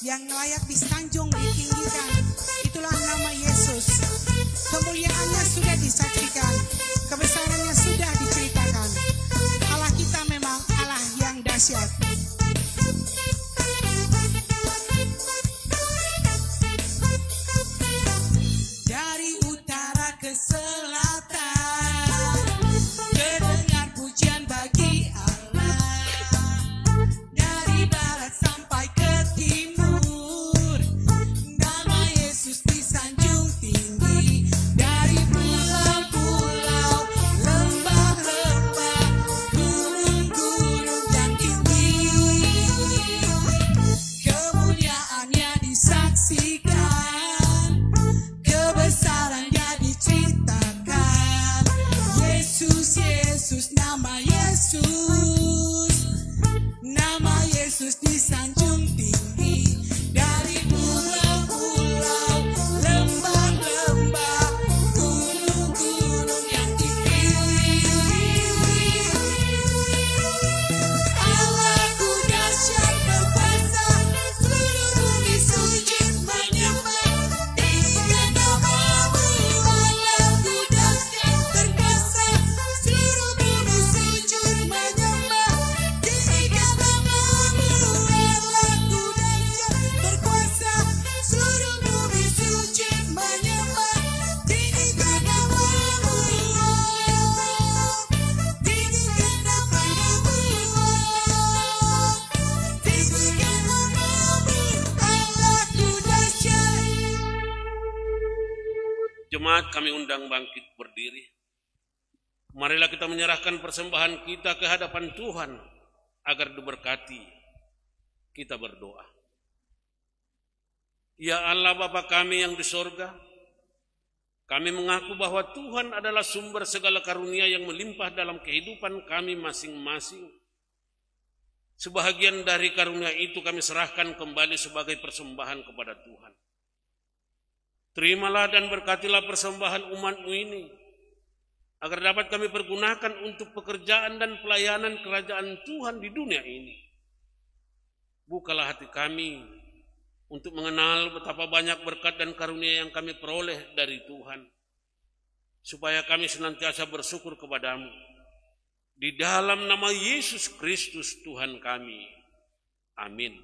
yang layak disanjung, ditinggikan. Itulah nama Yesus. Kemuliaannya sudah disaksikan, kebesarannya sudah diceritakan. Allah kita memang Allah yang dahsyat. Dari utara ke selatan, terdengar pujian bagi Allah. Dari barat sampai ke timur, nama Yesus disanjung tinggi. Dari pulau-pulau, lembah-lembah, gunung-gunung yang tinggi, kemuliaannya disaksikan, kebesarannya diceritakan. Yesus, Yesus, nama Yesus disanjung tinggi. Dari pulau-pulau, lembah-lembah, gunung-gunung yang tinggi, Allahku dahsyat berkuasa, seluruh bumi sujud menyembah. Tinggikan nama-Mu, Allahku dahsyat berkuasa, seluruh bumi sujud menyembah. Tinggikan nama-Mu, Allahku dahsyat berkuasa, seluruh bumi sujud menyembah. Tinggikan nama-Mu, tinggikan nama-Mu, tinggikan nama-Mu, Allahku dahsyat. Jemaat kami undang bangkit berdiri. Marilah kita menyerahkan persembahan kita ke hadapan Tuhan agar diberkati. Kita berdoa. Ya Allah Bapa kami yang di sorga, kami mengaku bahwa Tuhan adalah sumber segala karunia yang melimpah dalam kehidupan kami masing-masing. Sebahagian dari karunia itu kami serahkan kembali sebagai persembahan kepada Tuhan. Terimalah dan berkatilah persembahan umat-Mu ini, agar dapat kami pergunakan untuk pekerjaan dan pelayanan kerajaan Tuhan di dunia ini. Bukalah hati kami untuk mengenal betapa banyak berkat dan karunia yang kami peroleh dari Tuhan, supaya kami senantiasa bersyukur kepadamu. Di dalam nama Yesus Kristus Tuhan kami. Amin.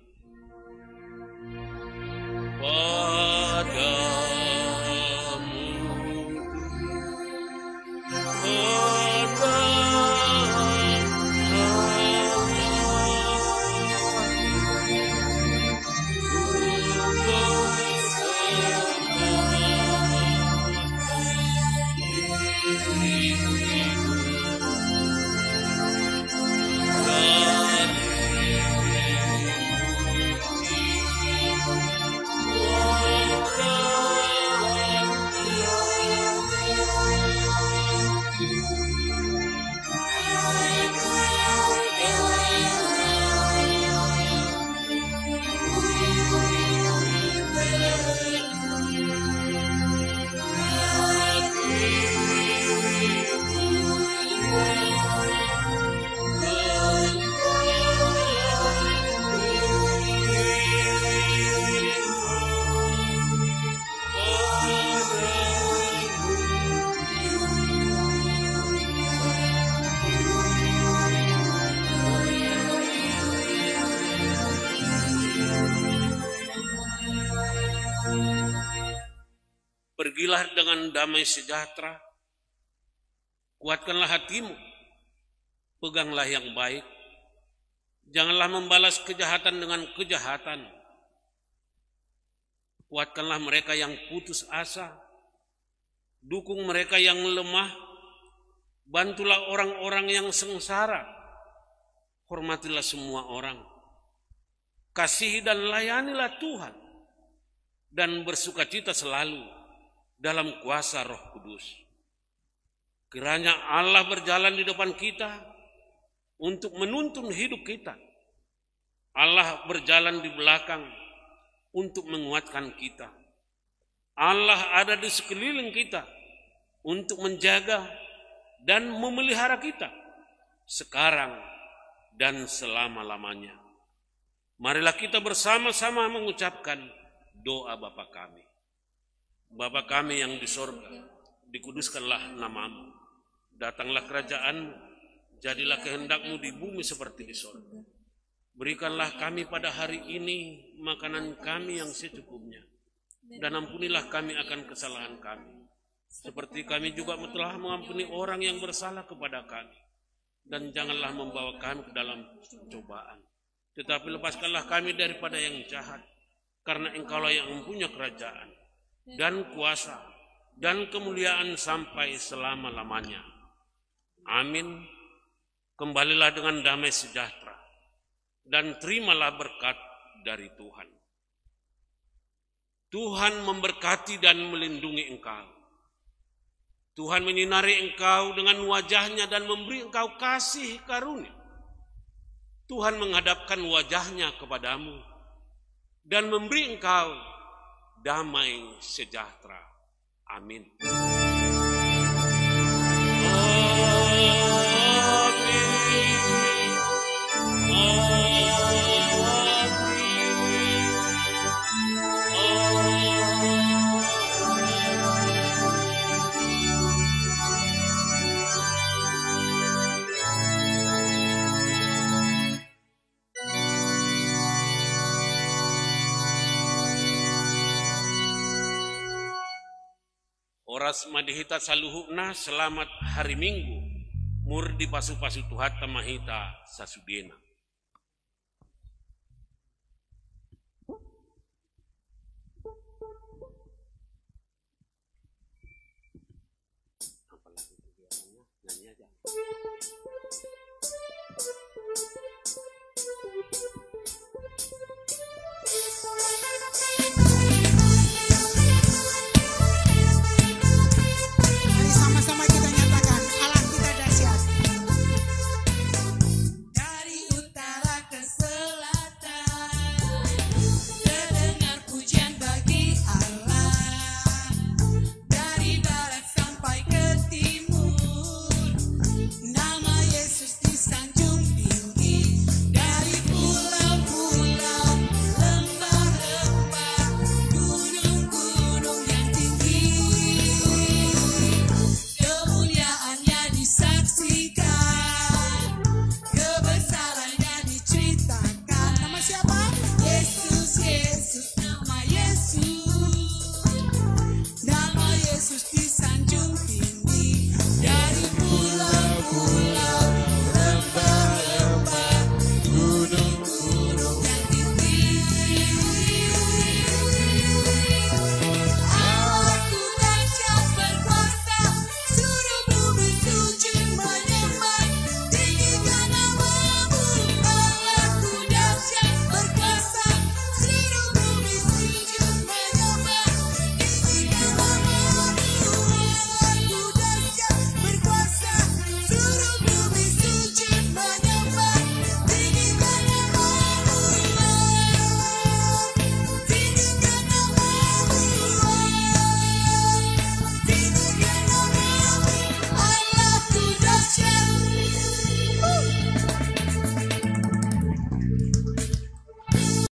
Pergilah dengan damai sejahtera, kuatkanlah hatimu, peganglah yang baik, janganlah membalas kejahatan dengan kejahatan. Kuatkanlah mereka yang putus asa, dukung mereka yang lemah, bantulah orang-orang yang sengsara, hormatilah semua orang, kasihi dan layanilah Tuhan, dan bersukacita selalu dalam kuasa Roh Kudus. Kiranya Allah berjalan di depan kita untuk menuntun hidup kita. Allah berjalan di belakang untuk menguatkan kita. Allah ada di sekeliling kita untuk menjaga dan memelihara kita sekarang dan selama-lamanya. Marilah kita bersama-sama mengucapkan doa Bapa kami. Bapa kami yang di sorga, dikuduskanlah nama-Mu. Datanglah kerajaan-Mu, jadilah kehendak-Mu di bumi seperti di sorga. Berikanlah kami pada hari ini makanan kami yang secukupnya. Dan ampunilah kami akan kesalahan kami, seperti kami juga telah mengampuni orang yang bersalah kepada kami. Dan janganlah membawa kami ke dalam cobaan, tetapi lepaskanlah kami daripada yang jahat. Karena Engkaulah yang mempunyai kerajaan dan kuasa dan kemuliaan sampai selama-lamanya. Amin. Kembalilah dengan damai sejahtera dan terimalah berkat dari Tuhan. Tuhan memberkati dan melindungi engkau. Tuhan menyinari engkau dengan wajahnya dan memberi engkau kasih karunia. Tuhan menghadapkan wajahnya kepadamu dan memberi engkau damai sejahtera. Amin. Oras madihita saluhukna selamat hari Minggu, mur di pasu-pasu Tuhan tamahita sasudena.